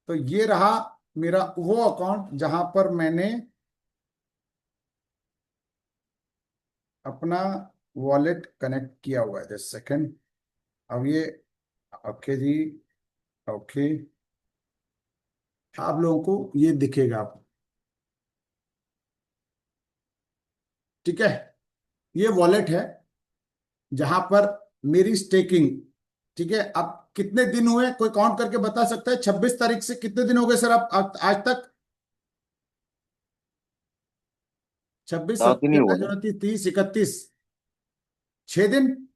तो ये रहा मेरा वो अकाउंट जहां पर मैंने अपना वॉलेट कनेक्ट किया हुआ है। जस्ट सेकंड, अब ये ओके जी, ओके, आप लोगों को ये दिखेगा आप, ठीक है। ये वॉलेट है जहां पर मेरी स्टेकिंग, ठीक है। अब कितने दिन हुए कोई काउंट करके बता सकता है? 26 तारीख से कितने दिन हो गए सर आप आज तक? 26, 7 दिन ही 27, हुआ 28, ना। 29, 30, 31, 6 दिन,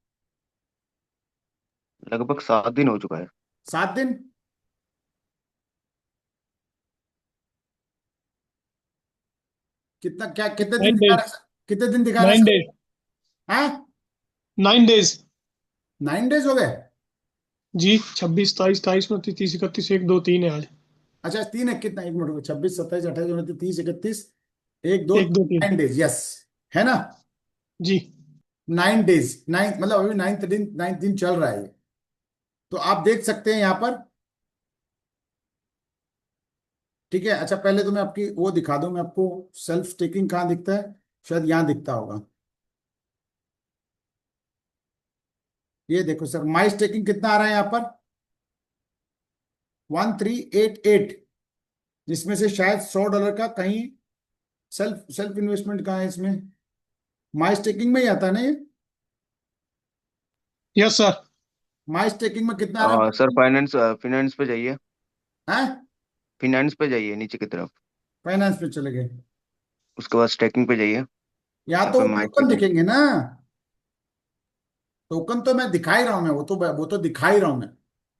लगभग 7 दिन हो चुका है। 7 दिन, कितना क्या कितने दिन 9 दिखा days, रहा है? कितने दिन दिखा रहा है 9 सर? days, हाँ, 9 days। 9 डेज हो गए। जी 26, 27, 28, 29, 30, 31, 1, 2, 3 है आज। अच्छा 3 है, कितना, एक मिनट, 26, 27, 28, 29, 30, 31, 1, 2, 1, 2, 3। 9 डेज, यस, है ना। जी 9 डेज, 9 मतलब अभी 9th दिन, 9th दिन चल रहा है ये। तो आप देख सकते हैं यहाँ पर, ठीक है। अच्छा पहले तो मैं आपकी वो दिखा दूं, मैं आपको सेल्फ स्टेकिंग कहाँ दिखता है, शायद यहाँ दिखता होगा। ये देखो सर, माई स्टेकिंग कितना आ रहा है यहाँ पर, 1388, जिसमें से शायद $100 का कहीं सेल्फ सेल्फ इन्वेस्टमेंट कहाँ है इसमें, माई स्टेकिंग में ही आता है ना ये। Yes sir. माई स्टेकिंग में कितना आ रहा सर है? फाइनेंस फिनेंस पे जाइए। हैं? फिनेंस पे जाइए नीचे की तरफ। फाइनेंस पे चले गए, उसके बाद स्टैकिंग पे जाइए। यहाँ यहाँ तो पे माई टोकन स्टेकिंग। दिखेंगे ना। टोकन तो मैं दिखा ही रहा हूं, मैं वो तो दिखा ही रहा हूं मैं।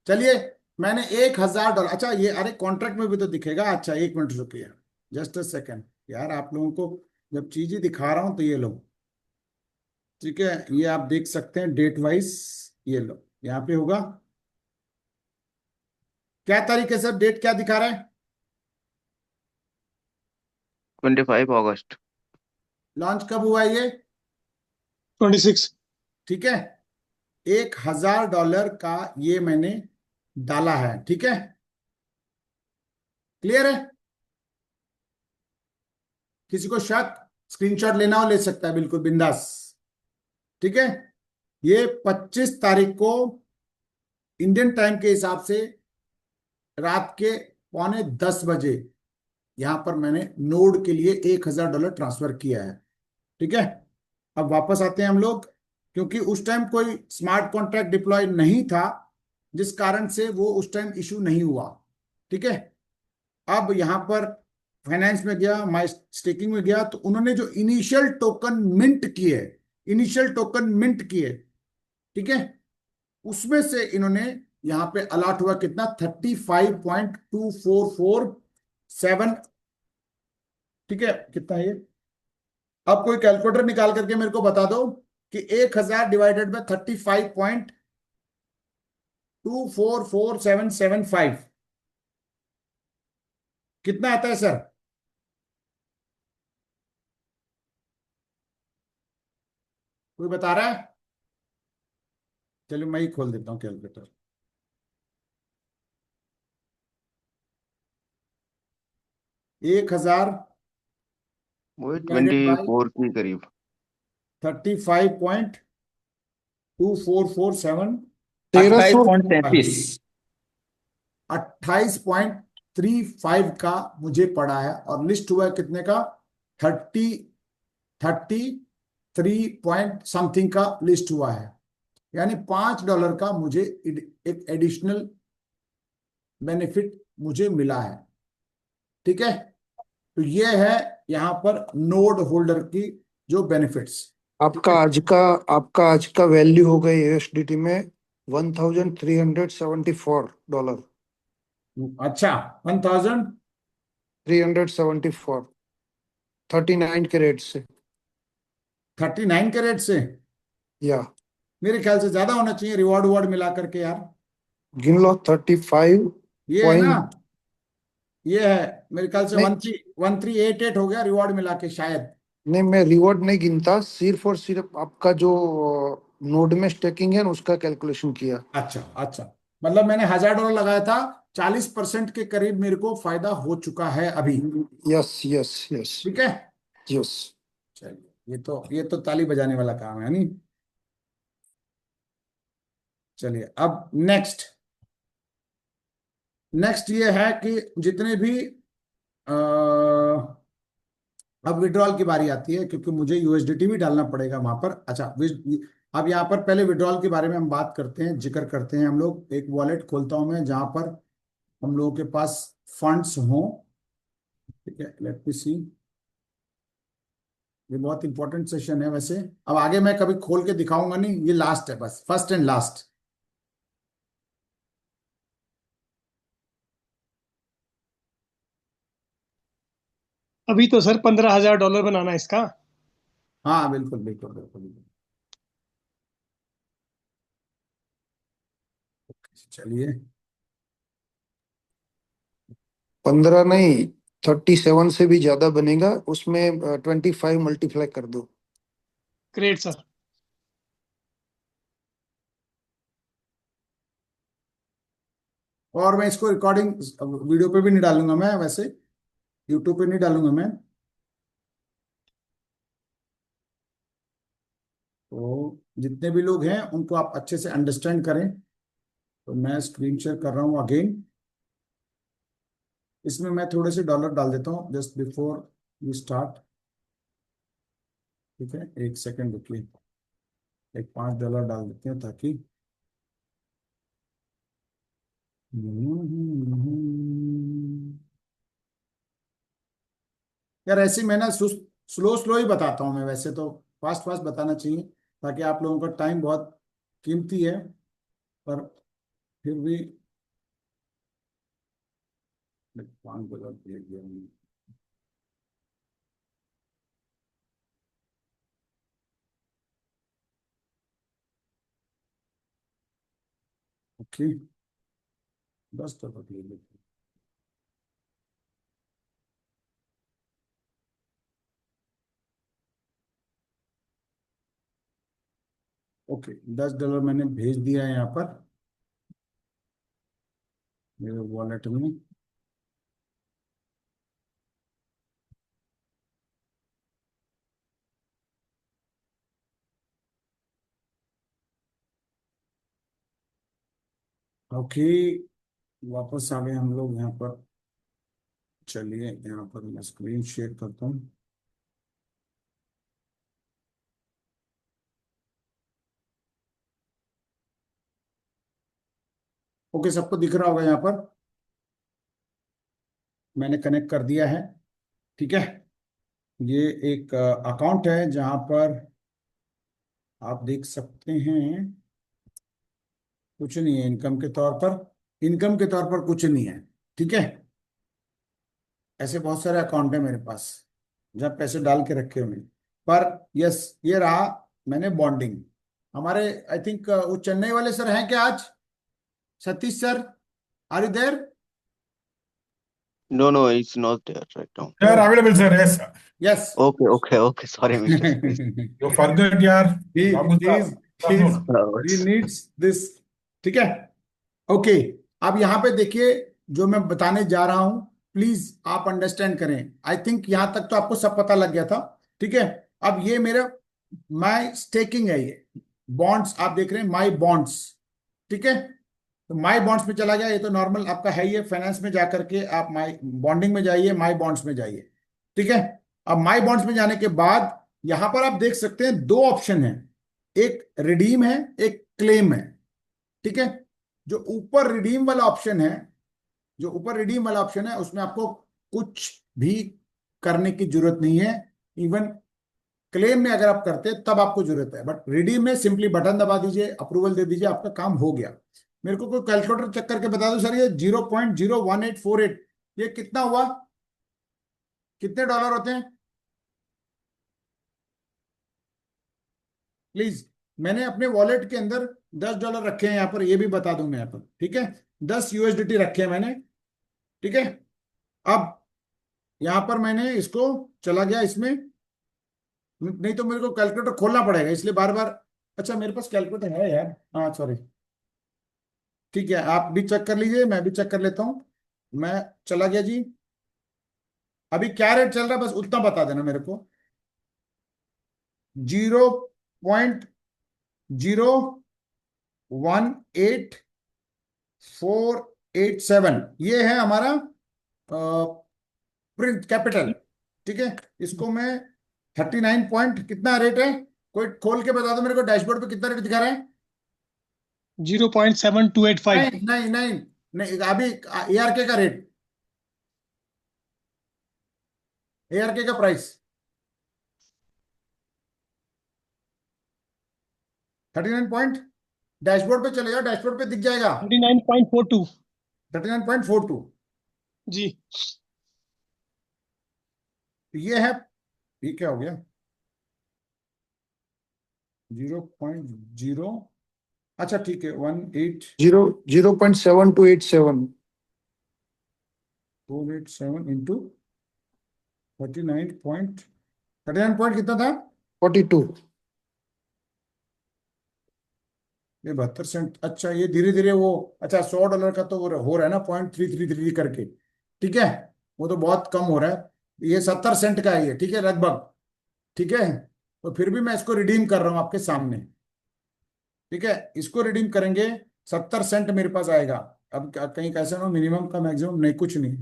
चलिए, मैंने $1,000, अच्छा ये, अरे कॉन्ट्रैक्ट में भी तो दिखेगा। अच्छा एक मिनट रुकिए, जस्ट अ सेकेंड यार, आप लोगों को जब चीज ही दिखा रहा हूं तो ये लो, ठीक है, ये आप देख सकते हैं डेट वाइज, ये लो यहाँ पे होगा। क्या तारीख है सर, डेट क्या दिखा रहा है? 25 अगस्त। लॉन्च कब हुआ है ये? 26। ठीक है, $1,000 का ये मैंने डाला है, ठीक है, क्लियर है। किसी को शक, स्क्रीनशॉट लेना हो ले सकता है, बिल्कुल बिंदास। ठीक है, ये 25 तारीख को इंडियन टाइम के हिसाब से रात के 9:45 बजे यहां पर मैंने नोड के लिए $1,000 ट्रांसफर किया है। ठीक है, अब वापस आते हैं हम लोग, क्योंकि उस टाइम कोई स्मार्ट कॉन्ट्रैक्ट डिप्लॉय नहीं था, जिस कारण से वो उस टाइम इशू नहीं हुआ। ठीक है, अब यहां पर फाइनेंस में गया, माई स्टेकिंग में गया, तो उन्होंने जो इनिशियल टोकन मिंट किए, इनिशियल टोकन मिंट किए, ठीक है, उसमें से इन्होंने यहां पे अलॉट हुआ कितना, 35.2447। ठीक है, कितना है ये? अब कोई कैलकुलेटर निकाल करके मेरे को बता दो कि 1,000 डिवाइडेड बाय 35.244775 कितना आता है सर? कोई बता रहा है? चलिए मैं ही खोल देता हूं कैलकुलेटर। 1,000 वो डिवाइडेड बाई 24 के करीब। 35.2447 1333। 28.35 का मुझे पड़ा है, और लिस्ट हुआ है कितने का? 33 समथिंग का लिस्ट हुआ है, यानी $5 का मुझे एक एडिशनल बेनिफिट मुझे मिला है। ठीक है, तो ये है यहां पर नोड होल्डर की जो बेनिफिट्स। आपका आज का वैल्यू हो गई यूएसडीटी में $1,374। अच्छा, 1,000 374 39 के रेट से। 39 के रेट से? या मेरे ख्याल से ज्यादा होना चाहिए रिवॉर्ड वॉर्ड मिला करके यार। गिन लो 35 ये है ना, पॉइंट। ये है मेरे ख्याल से नहीं 1388 हो गया रिवॉर्ड मिला के शायद। नहीं, मैं रिवॉर्ड नहीं गिनता, सिर्फ और सिर्फ आपका जो नोड में स्टेकिंग है ना, उसका कैलकुलेशन किया। अच्छा अच्छा, मतलब मैंने $1,000 लगाया था, 40% के करीब मेरे को फायदा हो चुका है अभी। यस यस यस ठीक है, यस। चलिए ये तो ताली बजाने वाला काम है नहीं। चलिए अब नेक्स्ट ये है कि जितने भी अब विड्रॉल की बारी आती है, क्योंकि मुझे यूएसडीटी भी डालना पड़ेगा वहां पर। अच्छा, अब यहाँ पर पहले विड्रॉल के बारे में हम बात करते हैं, जिक्र करते हैं हम लोग। एक वॉलेट खोलता हूं मैं जहां पर हम लोगों के पास फंड्स हों। ठीक है, लेट मी सी। ये बहुत इंपॉर्टेंट सेशन है वैसे। अब आगे मैं कभी खोल के दिखाऊंगा नहीं, ये लास्ट है, बस फर्स्ट एंड लास्ट। अभी तो सर $15,000 बनाना है इसका। हाँ बिल्कुल बिल्कुल बिल्कुल बिल्कुल। चलिए 15 नहीं, 37 से भी ज्यादा बनेगा, उसमें 25 मल्टीप्लाई कर दो। Great sir. और मैं इसको रिकॉर्डिंग वीडियो पे भी नहीं डालूंगा मैं वैसे, यूट्यूब पे नहीं डालूंगा मैं। तो जितने भी लोग हैं उनको आप अच्छे से अंडरस्टैंड करें। तो मैं स्क्रीन शेयर कर रहा हूँ अगेन। इसमें मैं थोड़े से डॉलर डाल देता हूँ जस्ट बिफोर यू स्टार्ट। ठीक है, एक सेकेंड रुकिए, एक $5 डाल देते हैं ताकि यार ऐसे मैं ना स्लो स्लो ही बताता हूँ मैं, वैसे तो फास्ट फास्ट बताना चाहिए ताकि आप लोगों का टाइम बहुत कीमती है, पर फिर भी $5 दे दिया मैंने। ओके, $10 ले लेते हैं। ओके, $10 मैंने भेज दिया है यहाँ पर मेरे वॉलेट में। ओके, वापस आ गए हम लोग यहाँ पर। चलिए यहाँ पर मैं स्क्रीन शेयर करता हूँ। ओके, सबको दिख रहा होगा यहाँ पर। मैंने कनेक्ट कर दिया है। ठीक है, ये एक अकाउंट है जहाँ पर आप देख सकते हैं कुछ नहीं है इनकम के तौर पर। इनकम के तौर पर कुछ नहीं है। ठीक है, ऐसे बहुत सारे अकाउंट है मेरे पास जहाँ पैसे डाल के रखे हुए हैं। पर यस, ये रहा। मैंने बॉन्डिंग हमारे, आई थिंक वो चेन्नई वाले सर हैं क्या आज? Satish sir, are you there? No, no, it's not there right now. They are available, sir. Yes. Yes. Okay, okay, okay. Sorry, Mr. Satish. You forget, yaar. he Babu he is sir. he is No, he it's- needs this। ठीक है, okay. अब यहाँ पे देखिए, जो मैं बताने जा रहा हूं प्लीज आप अंडरस्टैंड करें। आई थिंक यहां तक तो आपको सब पता लग गया था। ठीक है, अब ये मेरा माई स्टेकिंग है, ये बॉन्ड्स आप देख रहे हैं, माई बॉन्ड्स। ठीक है, तो माई बॉन्ड्स में चला गया। ये तो नॉर्मल आपका है, ये फाइनेंस में जाकर के आप माई बॉन्डिंग में जाइए, माई बॉन्ड्स में जाइए। ठीक है, अब माई बॉन्ड्स में जाने के बाद यहां पर आप देख सकते हैं दो ऑप्शन है, एक रिडीम है, एक क्लेम है। ठीक है, जो ऊपर रिडीम वाला ऑप्शन है, जो ऊपर रिडीम वाला ऑप्शन है उसमें आपको कुछ भी करने की जरूरत नहीं है। इवन क्लेम में अगर आप करते हैं तब आपको जरूरत है, बट रिडीम में सिंपली बटन दबा दीजिए, अप्रूवल दे दीजिए, आपका काम हो गया। मेरे को कोई कैलकुलेटर चेक करके बता दो सर, ये 0.01848 ये कितना हुआ? कितने डॉलर होते हैं प्लीज? मैंने अपने वॉलेट के अंदर $10 रखे हैं यहाँ पर, ये भी बता दूं मैं यहाँ पर। ठीक है, 10 USDT रखे हैं मैंने। ठीक है, अब यहां पर मैंने इसको चला गया इसमें, नहीं तो मेरे को कैलकुलेटर खोलना पड़ेगा, इसलिए बार बार। अच्छा, मेरे पास कैलकुलेटर है यार, हाँ सॉरी। ठीक है, आप भी चेक कर लीजिए, मैं भी चेक कर लेता हूं। मैं चला गया जी। अभी क्या रेट चल रहा है बस उतना बता देना मेरे को। 0.01847 ये है हमारा प्रिंट कैपिटल। ठीक है, इसको मैं 39 पॉइंट कितना रेट है, कोई खोल के बता दो मेरे को, डैशबोर्ड पे कितना रेट दिखा रहा है? 0.7285। नहीं नहीं नहीं नहीं, अभी ARK का रेट, ARK का प्राइस 39 पॉइंट। डैशबोर्ड पे चले जाओ, डैशबोर्ड पे दिख जाएगा 39.42। 39.42। जी। ये है, ये क्या हो गया? 0.0, अच्छा ठीक है, 0.7287 18487 इंटू 39 पॉइंट कितना था? 42। ये 72 सेंट। अच्छा, ये धीरे धीरे वो, अच्छा $100 का तो वो हो रहा है ना, 0.333 करके। ठीक है, वो तो बहुत कम हो रहा है, ये 70 सेंट का है ये। ठीक है, लगभग। ठीक है, तो फिर भी मैं इसको रिडीम कर रहा हूं आपके सामने। ठीक है, इसको रिडीम करेंगे, 70 सेंट मेरे पास आएगा। अब कहीं कैसे ना, मिनिमम का मैक्सिमम नहीं, कुछ नहीं।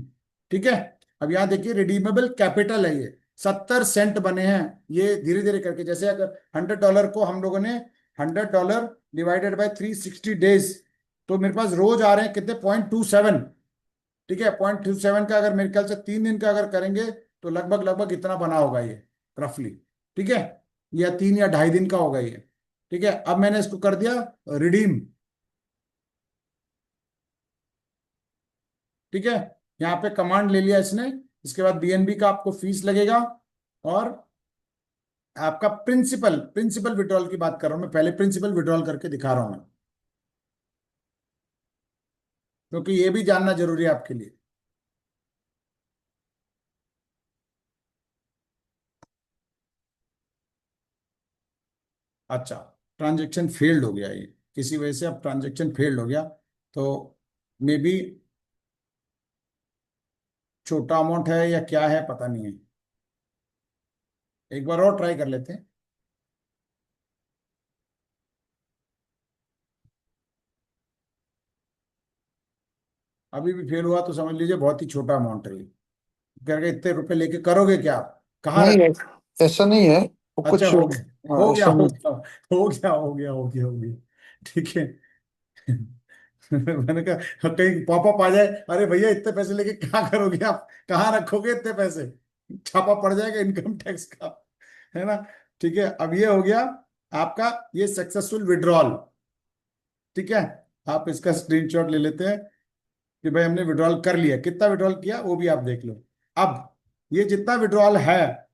ठीक है, अब यहाँ देखिए रिडीमेबल कैपिटल है ये, 70 सेंट बने हैं। ये धीरे धीरे करके, जैसे अगर $100 को हम लोगों ने $100 डिवाइडेड बाय 360 डेज, तो मेरे पास रोज आ रहे हैं कितने? 0.27। ठीक है, 0.27 का अगर मेरे ख्याल से 3 दिन का अगर करेंगे तो लगभग लगभग इतना बना होगा ये, रफली। ठीक है, या 3 या 2.5 दिन का होगा ये। ठीक है, अब मैंने इसको कर दिया रिडीम। ठीक है, यहाँ पे कमांड ले लिया इसने। इसके बाद BNB का आपको फीस लगेगा, और आपका प्रिंसिपल प्रिंसिपल विड्रॉल की बात कर रहा हूं मैं, पहले प्रिंसिपल विड्रॉल करके दिखा रहा हूं मैं, क्योंकि ये भी जानना जरूरी है आपके लिए। अच्छा, ट्रांजेक्शन फेल्ड हो गया, ये किसी वजह से अब ट्रांजेक्शन फेल्ड हो गया, तो मे बी छोटा अमाउंट है या क्या है पता नहीं है। एक बार और ट्राई कर लेते हैं। अभी भी फेल हुआ तो समझ लीजिए बहुत ही छोटा अमाउंट है। करके इतने रुपए लेके करोगे क्या आप? कहाँ नहीं, रख? ऐसा नहीं है, वो अच्छा, कुछ। हो गया, हाँ, हो गया, ऐसा हो नहीं। गया, हो गया, हो गया, हो गया, हो गया। ठीक है। मैंने कहा कहीं पॉपअप आ जाए, अरे भैया इतने पैसे लेके क्या करोगे आप, कहाँ रखोगे इतने पैसे, छापा पड़ जाएगा इनकम टैक्स का, है ना। ठीक है, अब ये हो गया आपका ये सक्सेसफुल विड्रॉल। ठीक है, आप इसका स्क्रीनशॉट ले लेते हैं कि भाई हमने विड्रॉल कर लिया, कितना विड्रॉल किया वो भी आप देख लो। अब ये जितना विड्रॉल है,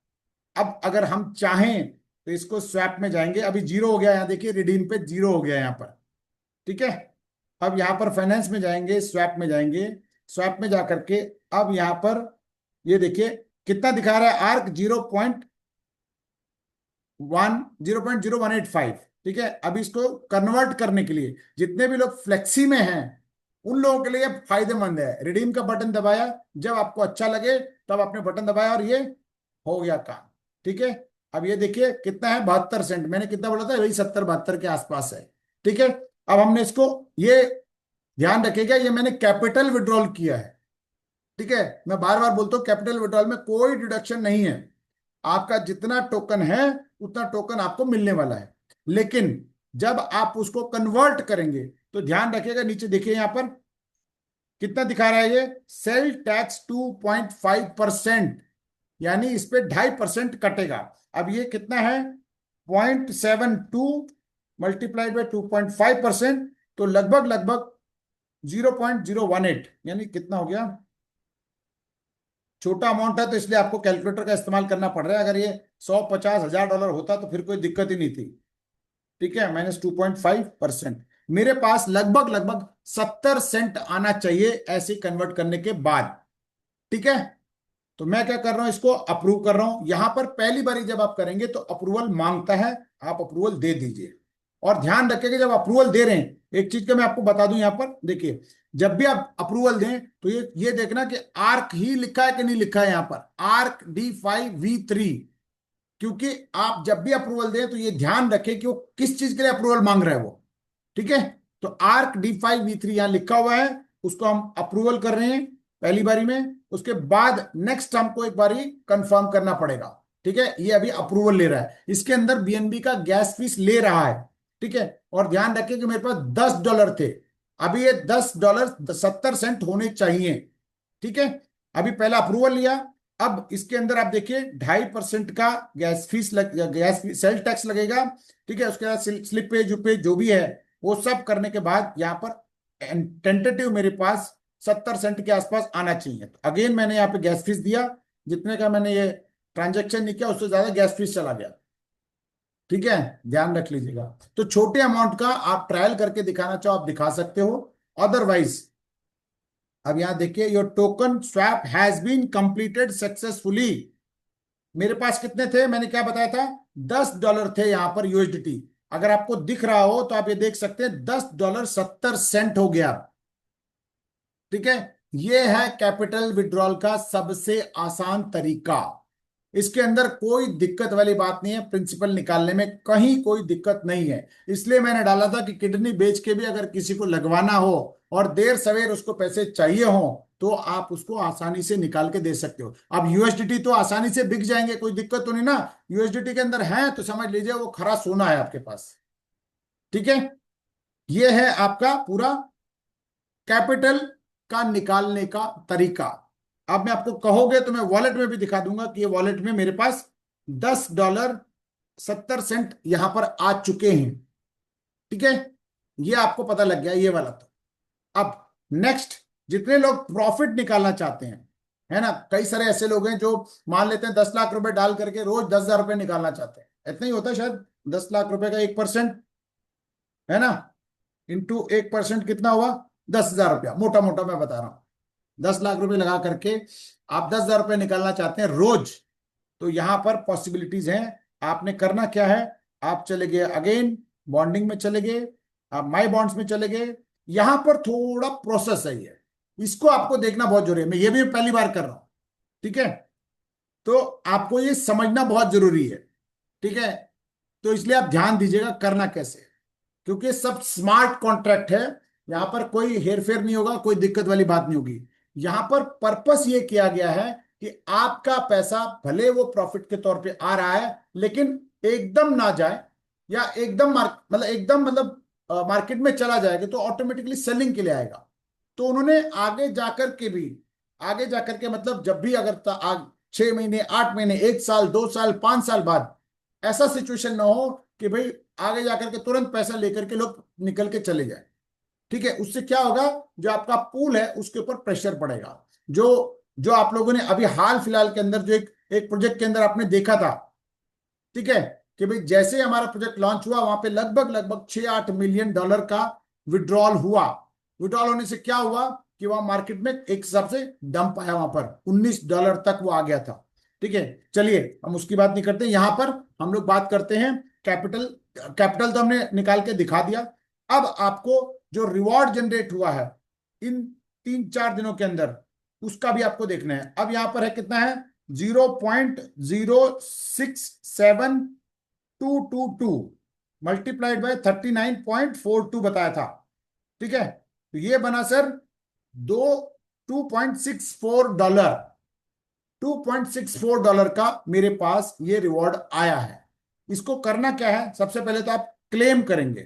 अब अगर हम चाहें तो इसको स्वैप में जाएंगे, अभी जीरो हो गया, यहाँ देखिए रिडीम पे जीरो हो गया यहाँ पर। ठीक है, अब यहाँ पर फाइनेंस में जाएंगे, स्वैप में जाएंगे, स्वैप में जाकर के अब यहाँ पर ये देखिए कितना दिखा रहा है, आर्क 0.0185। ठीक है, अब इसको कन्वर्ट करने के लिए जितने भी लोग फ्लेक्सी में हैं उन लोगों के लिए फायदेमंद है। रिडीम का बटन दबाया, जब आपको अच्छा लगे तब आपने बटन दबाया और ये हो गया काम। ठीक है, अब ये देखिए कितना है, 72 सेंट। मैंने कितना बोला था, वही 70-72 के आसपास है। ठीक है, अब हमने इसको, ये ध्यान रखिएगा, ये मैंने कैपिटल विड्रॉल किया है। ठीक है, मैं बार बार बोलता हूँ कैपिटल विड्रॉल में कोई डिडक्शन नहीं है, आपका जितना टोकन है उतना टोकन आपको मिलने वाला है। लेकिन जब आप उसको कन्वर्ट करेंगे तो ध्यान रखिएगा, नीचे देखिए यहां पर कितना दिखा रहा है, ये सेल टैक्स 2.5%, यानी इस पे 2.5% कटेगा। अब ये कितना है, 0.72 मल्टीप्लाइड बाई 2.5%, तो लगभग लगभग 0.018, यानी कितना हो गया, छोटा अमाउंट है तो इसलिए आपको कैलकुलेटर का इस्तेमाल करना पड़ रहा है। अगर ये 150,000 होता तो फिर कोई दिक्कत ही नहीं थी। ठीक है, -2.5%, मेरे पास लगभग लगभग 70 सेंट आना चाहिए ऐसे कन्वर्ट करने के बाद। ठीक है, तो मैं क्या कर रहा हूं, इसको अप्रूव कर रहा हूं। यहां पर पहली बारी जब आप करेंगे तो अप्रूवल मांगता है, आप अप्रूवल दे दीजिए। और ध्यान रखिएगा जब अप्रूवल दे रहे हैं, एक चीज का मैं आपको बता दूं, यहां पर देखिए, जब भी आप अप्रूवल दें तो ये देखना कि आर्क ही लिखा है कि नहीं लिखा है, यहां पर आर्क D5V3। क्योंकि आप जब भी अप्रूवल दें तो ये ध्यान रखें कि वो किस चीज के लिए अप्रूवल मांग रहा है वो। ठीक है, तो आर्क D5V3 यहां लिखा हुआ है, उसको हम अप्रूवल कर रहे हैं पहली बारी में। उसके बाद नेक्स्ट हमको एक बारी कंफर्म करना पड़ेगा। ठीक है, ये अभी अप्रूवल ले रहा है, इसके अंदर बीएनबी का गैस फीस ले रहा है। ठीक है, और ध्यान रखिए कि मेरे पास $10 थे, अभी ये $10.70 होने चाहिए। ठीक है, अभी पहला अप्रूवल लिया, अब इसके अंदर आप देखिए 2.5% का gas fees gas sale tax लगेगा। ठीक है, उसके बाद स्लिपेज उपेज जो भी है वो सब करने के बाद यहाँ पर टेंटेटिव मेरे पास 70 सेंट के आसपास आना चाहिए। तो अगेन मैंने यहाँ पे गैस फीस दिया, जितने का मैंने ये ट्रांजेक्शन नहीं किया उससे ज्यादा गैस फीस चला गया। ठीक है, ध्यान रख लीजिएगा। तो छोटे अमाउंट का आप ट्रायल करके दिखाना चाहो आप दिखा सकते हो, अदरवाइज अब यहां देखिए, your token swap has been completed successfully. मेरे पास कितने थे, मैंने क्या बताया था, $10 थे यहां पर यूएसडीटी। अगर आपको दिख रहा हो तो आप ये देख सकते हैं $10.70 हो गया। ठीक है, ये है कैपिटल विड्रॉल का सबसे आसान तरीका, इसके अंदर कोई दिक्कत वाली बात नहीं है, प्रिंसिपल निकालने में कहीं कोई दिक्कत नहीं है। इसलिए मैंने डाला था कि किडनी बेच के भी अगर किसी को लगवाना हो और देर सवेर उसको पैसे चाहिए हो तो आप उसको आसानी से निकाल के दे सकते हो। अब यूएसडीटी तो आसानी से बिक जाएंगे, कोई दिक्कत तो नहीं ना, यूएसडीटी के अंदर है तो समझ लीजिए वो खरा सोना है आपके पास। ठीक है, ये है आपका पूरा कैपिटल का निकालने का तरीका। अब मैं आपको कहोगे तो मैं वॉलेट में भी दिखा दूंगा कि ये वॉलेट में मेरे पास $10.70 यहां पर आ चुके हैं। ठीक है, ये आपको पता लग गया ये वाला। तो अब नेक्स्ट, जितने लोग प्रॉफिट निकालना चाहते हैं, है ना, कई सारे ऐसे लोग हैं जो मान लेते हैं 10 लाख रुपए डाल करके रोज 10,000 रुपए निकालना चाहते हैं, इतना ही होता है शायद, 10 लाख रुपए का 1%, है ना, इंटू 1% कितना हुआ, 10,000 रुपया, मोटा मोटा मैं बता रहा हूं। 10 लाख रुपए लगा करके आप 10,000 रुपए निकालना चाहते हैं रोज, तो यहां पर पॉसिबिलिटीज हैं। आपने करना क्या है, आप चले गए अगेन बॉन्डिंग में चले गए, आप माई बॉन्ड्स में चले गए, यहां पर थोड़ा प्रोसेस है ये, इसको आपको देखना बहुत जरूरी है, मैं ये भी पहली बार कर रहा हूं। ठीक है, तो आपको ये समझना बहुत जरूरी है। ठीक है, तो इसलिए आप ध्यान दीजिएगा करना कैसे, क्योंकि सब स्मार्ट कॉन्ट्रैक्ट है, यहाँ पर कोई हेरफेर नहीं होगा, कोई दिक्कत वाली बात नहीं होगी। यहाँ पर पर्पस ये किया गया है कि आपका पैसा भले वो प्रॉफिट के तौर पे आ रहा है, लेकिन एकदम ना जाए, या एकदम एकदम मार्केट में चला जाएगा तो ऑटोमेटिकली सेलिंग के लिए आएगा। तो उन्होंने आगे जाकर के भी, आगे जाकर के मतलब जब भी अगर 6 महीने, 8 महीने, 1 साल, 2 साल, 5 साल बाद ऐसा सिचुएशन ना हो कि भाई आगे जाकर के तुरंत पैसा लेकर के लोग निकल के चले जाए। ठीक है, उससे क्या होगा, जो आपका पूल है उसके ऊपर प्रेशर पड़ेगा। जो जो आप लोगों ने अभी हाल फिलहाल के अंदर जो एक प्रोजेक्ट के अंदर आपने देखा था, ठीक है, कि भाई जैसे हमारा प्रोजेक्ट लॉन्च हुआ वहां पे लगभग लगभग 6-8 मिलियन डॉलर का विड्रॉल हुआ। विड्रॉल होने से क्या हुआ कि वहां मार्केट में एक हिसाब से डंप आया, वहां पर $19 तक वो आ गया था। ठीक है, चलिए हम उसकी बात नहीं करते, यहां पर हम लोग बात करते हैं कैपिटल। कैपिटल तो हमने निकाल के दिखा दिया। अब आपको जो रिवॉर्ड जनरेट हुआ है इन 3-4 दिनों के अंदर, उसका भी आपको देखना है। अब यहां पर है कितना है, 0.06722 मल्टीप्लाइड बाय 39.42 बताया था। ठीक है, तो ये बना सर $2.64। $2.64 का मेरे पास ये रिवॉर्ड आया है। इसको करना क्या है, सबसे पहले तो आप क्लेम करेंगे।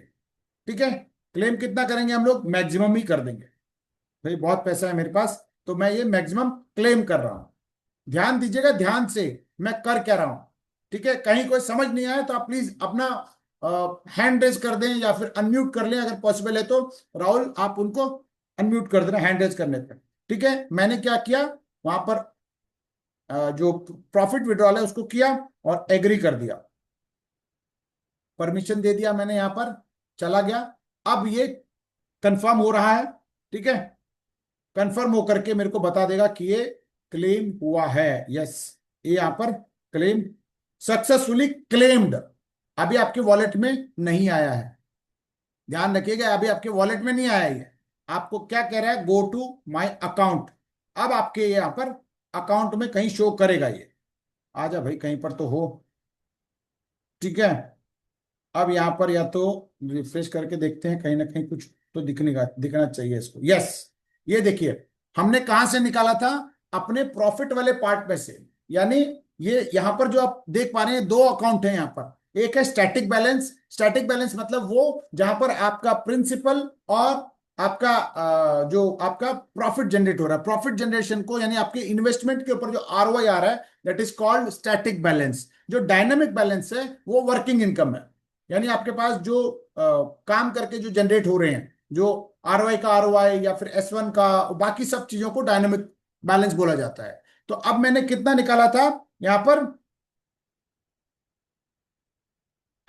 ठीक है, क्लेम कितना करेंगे हम लोग, मैक्सिमम ही कर देंगे। भाई बहुत पैसा है मेरे पास, तो मैं ये मैक्सिमम क्लेम कर रहा हूं। ध्यान दीजिएगा, ध्यान से मैं कर क्या रहा हूं। ठीक है, कहीं कोई समझ नहीं आया तो आप प्लीज अपना हैंड रेज कर दें या फिर अनम्यूट कर लें अगर पॉसिबल है तो। राहुल आप उनको अनम्यूट कर देना हैंड रेज करने पर। ठीक है, मैंने क्या किया, वहां पर जो प्रॉफिट विड्रॉल है उसको किया और एग्री कर दिया, परमिशन दे दिया मैंने, यहां पर चला गया। अब ये कंफर्म हो रहा है। ठीक है, कंफर्म होकर के मेरे को बता देगा कि ये क्लेम हुआ है। यस, ये यहां पर क्लेम सक्सेसफुली क्लेम्ड। अभी आपके वॉलेट में नहीं आया है, ध्यान रखिएगा, अभी आपके वॉलेट में नहीं आया है। आपको क्या कह रहा है, गो टू माय अकाउंट। अब आपके यहां पर अकाउंट में कहीं शो करेगा ये। आजा भाई कहीं पर तो हो। ठीक है, अब यहां पर या तो रिफ्रेश करके देखते हैं, कहीं ना कहीं कुछ तो दिखना चाहिए इसको। यस, ये देखिए हमने कहां से निकाला था, अपने प्रॉफिट वाले पार्ट में से। यानी ये यहां पर जो आप देख पा रहे हैं, 2 अकाउंट है यहां पर। एक है स्टैटिक बैलेंस। स्टैटिक बैलेंस मतलब वो जहां पर आपका प्रिंसिपल और आपका जो आपका प्रॉफिट जनरेट हो रहा है, प्रॉफिट जनरेशन को यानी आपके इन्वेस्टमेंट के ऊपर जो आरओआई आ रहा है, that is called static balance. जो डायनामिक बैलेंस है वो वर्किंग इनकम है, यानी आपके पास जो काम करके जो जनरेट हो रहे हैं, जो आरओआई का आरओआई या फिर S1 का, बाकी सब चीजों को डायनामिक बैलेंस बोला जाता है। तो अब मैंने कितना निकाला था यहां पर,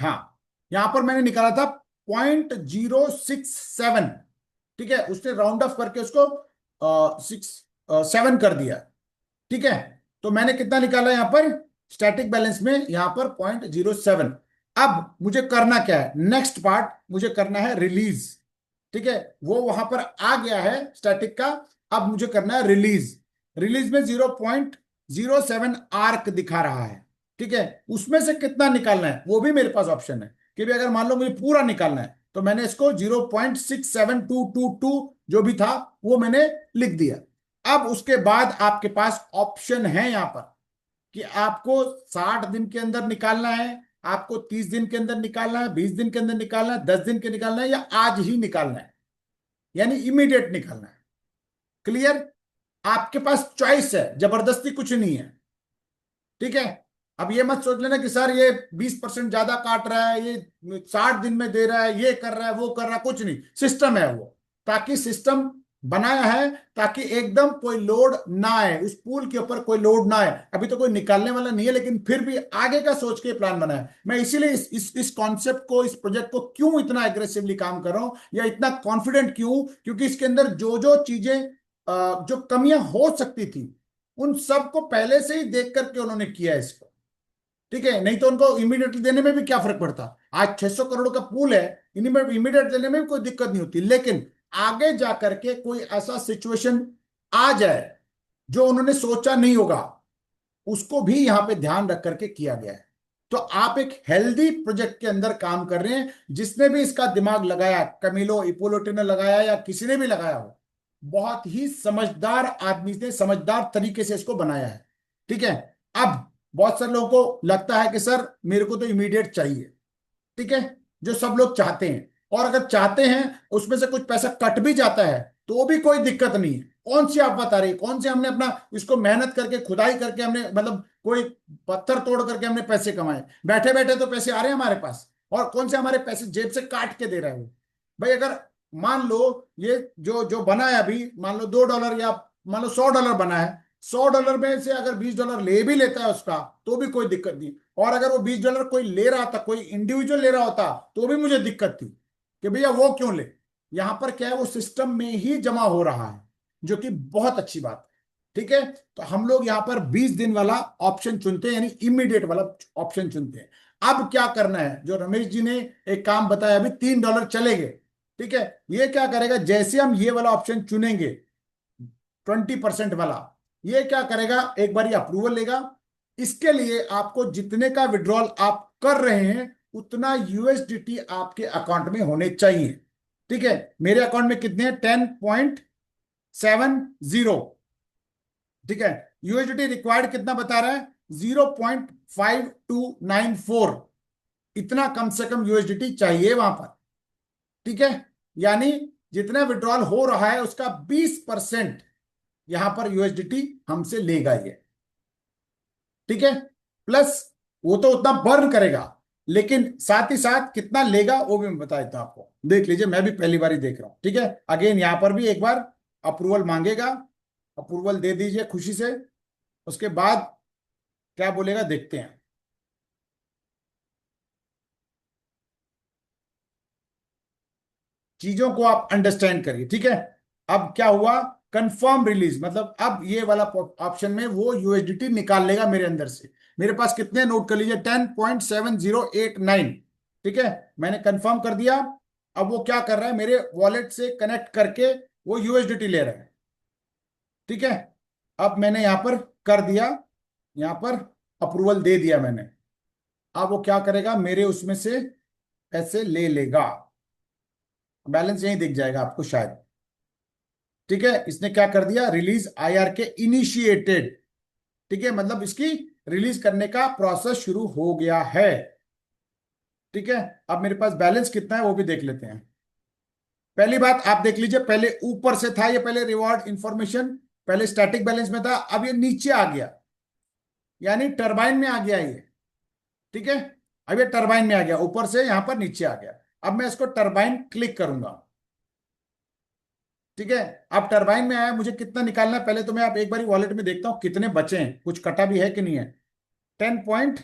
हाँ यहां पर मैंने निकाला था 0.067। ठीक है, उसने राउंड ऑफ करके उसको 7 कर दिया। ठीक है, तो मैंने कितना निकाला यहां पर स्टैटिक बैलेंस में, यहां पर 0.07। अब मुझे करना क्या है, नेक्स्ट पार्ट मुझे करना है रिलीज। ठीक है, वो वहां पर आ गया है स्टैटिक का। अब मुझे करना है रिलीज। रिलीज में 0.07 आर्क दिखा रहा है। ठीक है, उसमें से कितना निकालना है वो भी मेरे पास ऑप्शन है कि भी अगर मान लो मुझे पूरा निकालना है तो मैंने इसको 0.67222 जो भी था वो मैंने लिख दिया। अब उसके बाद आपके पास ऑप्शन है यहां पर कि आपको 60 दिन के अंदर निकालना है, आपको 30 दिन के अंदर निकालना है, 20 दिन के अंदर निकालना है, 10 दिन के निकालना है, या आज ही निकालना है, यानी इमीडिएट निकालना है। क्लियर, आपके पास चॉइस है, जबरदस्ती कुछ नहीं है। ठीक है, अब ये मत सोच लेना कि सर ये 20% ज्यादा काट रहा है, ये 60 दिन में दे रहा है, ये कर रहा है, वो कर रहा है, कुछ नहीं, सिस्टम है वो। ताकि सिस्टम बनाया है ताकि एकदम कोई लोड ना आए, उस पूल के ऊपर कोई लोड ना आए। अभी तो कोई निकालने वाला नहीं है, लेकिन फिर भी आगे का सोच के प्लान बनाया। मैं इसीलिए इस कॉन्सेप्ट को, इस प्रोजेक्ट को क्यों इतना एग्रेसिवली काम कर रहा हूं या इतना कॉन्फिडेंट क्यों, क्योंकि इसके अंदर जो जो चीजें जो कमियां हो सकती थी उन सबको पहले से ही देख करके उन्होंने किया है इसको। ठीक है, नहीं तो उनको इमीडिएटली देने में भी क्या फर्क पड़ता। आज 600 करोड़ का पूल है, इमीडिएट देने में भी कोई दिक्कत नहीं होती, लेकिन आगे जाकर के कोई ऐसा सिचुएशन आ जाए जो उन्होंने सोचा नहीं होगा, उसको भी यहां पे ध्यान रख करके किया गया है। तो आप एक हेल्दी प्रोजेक्ट के अंदर काम कर रहे हैं। जिसने भी इसका दिमाग लगाया, कमिलो इपोलोटी ने लगाया या किसी ने भी लगाया हो, बहुत ही समझदार आदमी ने समझदार तरीके से इसको बनाया है। ठीक है। अब बहुत सारे लोगों को लगता है कि सर मेरे को तो इमीडिएट चाहिए, ठीक है, जो सब लोग चाहते हैं। और अगर चाहते हैं उसमें से कुछ पैसा कट भी जाता है तो भी कोई दिक्कत नहीं है। कौन सी आफत आ रही है, कौन से हमने अपना इसको मेहनत करके खुदाई करके हमने मतलब कोई पत्थर तोड़ करके हमने पैसे कमाए, बैठे बैठे तो पैसे आ रहे हैं हमारे पास। और कौन से हमारे पैसे जेब से काट के दे रहे हैं भाई। अगर मान लो ये जो जो बना है अभी, मान लो $2 या मान लो $100 बना है, $100 में से अगर $20 ले भी लेता है उसका तो भी कोई दिक्कत नहीं। और अगर वो $20 कोई ले रहा था, कोई इंडिविजुअल ले रहा होता तो भी मुझे दिक्कत थी कि भैया वो क्यों ले। यहां पर क्या है, वो सिस्टम में ही जमा हो रहा है, जो कि बहुत अच्छी बात है। ठीक है। तो हम लोग यहाँ पर 20 दिन वाला ऑप्शन चुनते हैं, यानी इमीडिएट वाला ऑप्शन चुनते हैं। अब क्या करना है, जो रमेश जी ने एक काम बताया, अभी $3 चले गए। ठीक है। ये क्या करेगा, जैसे हम ये वाला ऑप्शन चुनेंगे 20% वाला, ये क्या करेगा, एक बार ये अप्रूवल लेगा। इसके लिए आपको जितने का विड्रॉल आप कर रहे हैं उतना यूएसडीटी आपके अकाउंट में होने चाहिए। ठीक है। मेरे अकाउंट में कितने हैं, 10.70। ठीक है। यूएसडीटी रिक्वायर्ड कितना बता रहा है, 0.5294। इतना कम से कम यूएसडीटी चाहिए वहां पर। ठीक है। यानी जितना विड्रॉल हो रहा है उसका 20% यहां पर यूएसडीटी हमसे लेगा ये। ठीक है। प्लस वो तो उतना बर्न करेगा, लेकिन साथ ही साथ कितना लेगा वो भी मैं बता देता हूं आपको। देख लीजिए, मैं भी पहली बार ही देख रहा हूं। ठीक है। अगेन यहां पर भी एक बार अप्रूवल मांगेगा, अप्रूवल दे दीजिए खुशी से। उसके बाद क्या बोलेगा देखते हैं। चीजों को आप अंडरस्टैंड करिए। ठीक है। अब क्या हुआ, कंफर्म रिलीज, मतलब अब ये वाला ऑप्शन में वो यूएसडीटी निकाल लेगा मेरे अंदर से। मेरे पास कितने, नोट कर लीजिए, 10.7089। ठीक है। मैंने कंफर्म कर दिया। अब वो क्या कर रहा है, मेरे वॉलेट से कनेक्ट करके वो यूएसडीटी ले रहा है। ठीक है। अब मैंने यहां पर कर दिया, यहां पर अप्रूवल दे दिया मैंने। अब वो क्या करेगा, मेरे उसमें से पैसे ले लेगा। बैलेंस यहीं दिख जाएगा आपको शायद। ठीक है। इसने क्या कर दिया, रिलीज आईआर के इनिशिएटेड। ठीक है, मतलब इसकी रिलीज करने का प्रोसेस शुरू हो गया है। ठीक है। अब मेरे पास बैलेंस कितना है वो भी देख लेते हैं। पहली बात आप देख लीजिए, पहले ऊपर से था ये, पहले रिवॉर्ड इंफॉर्मेशन, पहले स्टैटिक बैलेंस में था, अब ये नीचे आ गया, यानी टरबाइन में आ गया ये। ठीक है। अब ये टरबाइन में आ गया, ऊपर से यहां पर नीचे आ गया। अब मैं इसको टरबाइन क्लिक करूंगा। ठीक है। अब टरबाइन में आया, मुझे कितना निकालना है पहले तो मैं आप एक बार वॉलेट में देखता हूं कितने बचे हैं, कुछ कटा भी है कि नहीं है। 10 पॉइंट,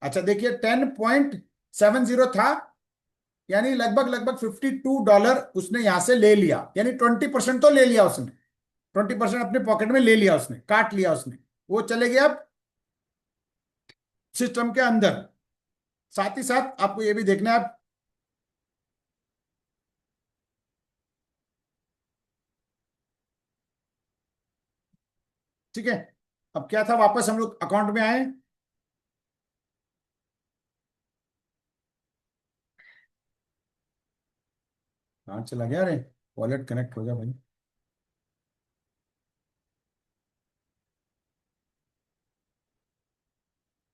अच्छा देखिए 10.70 था, यानी लगभग लगभग $52 उसने यहां से ले लिया, यानी 20% तो ले लिया उसने। 20% अपने पॉकेट में ले लिया उसने, काट लिया उसने। वो चले गया अब सिस्टम के अंदर। साथ ही साथ आपको ये भी देखना है, ठीक है। अब क्या था, वापस हम लोग अकाउंट में आए। कहां चला गया रे, वॉलेट कनेक्ट हो गया भाई।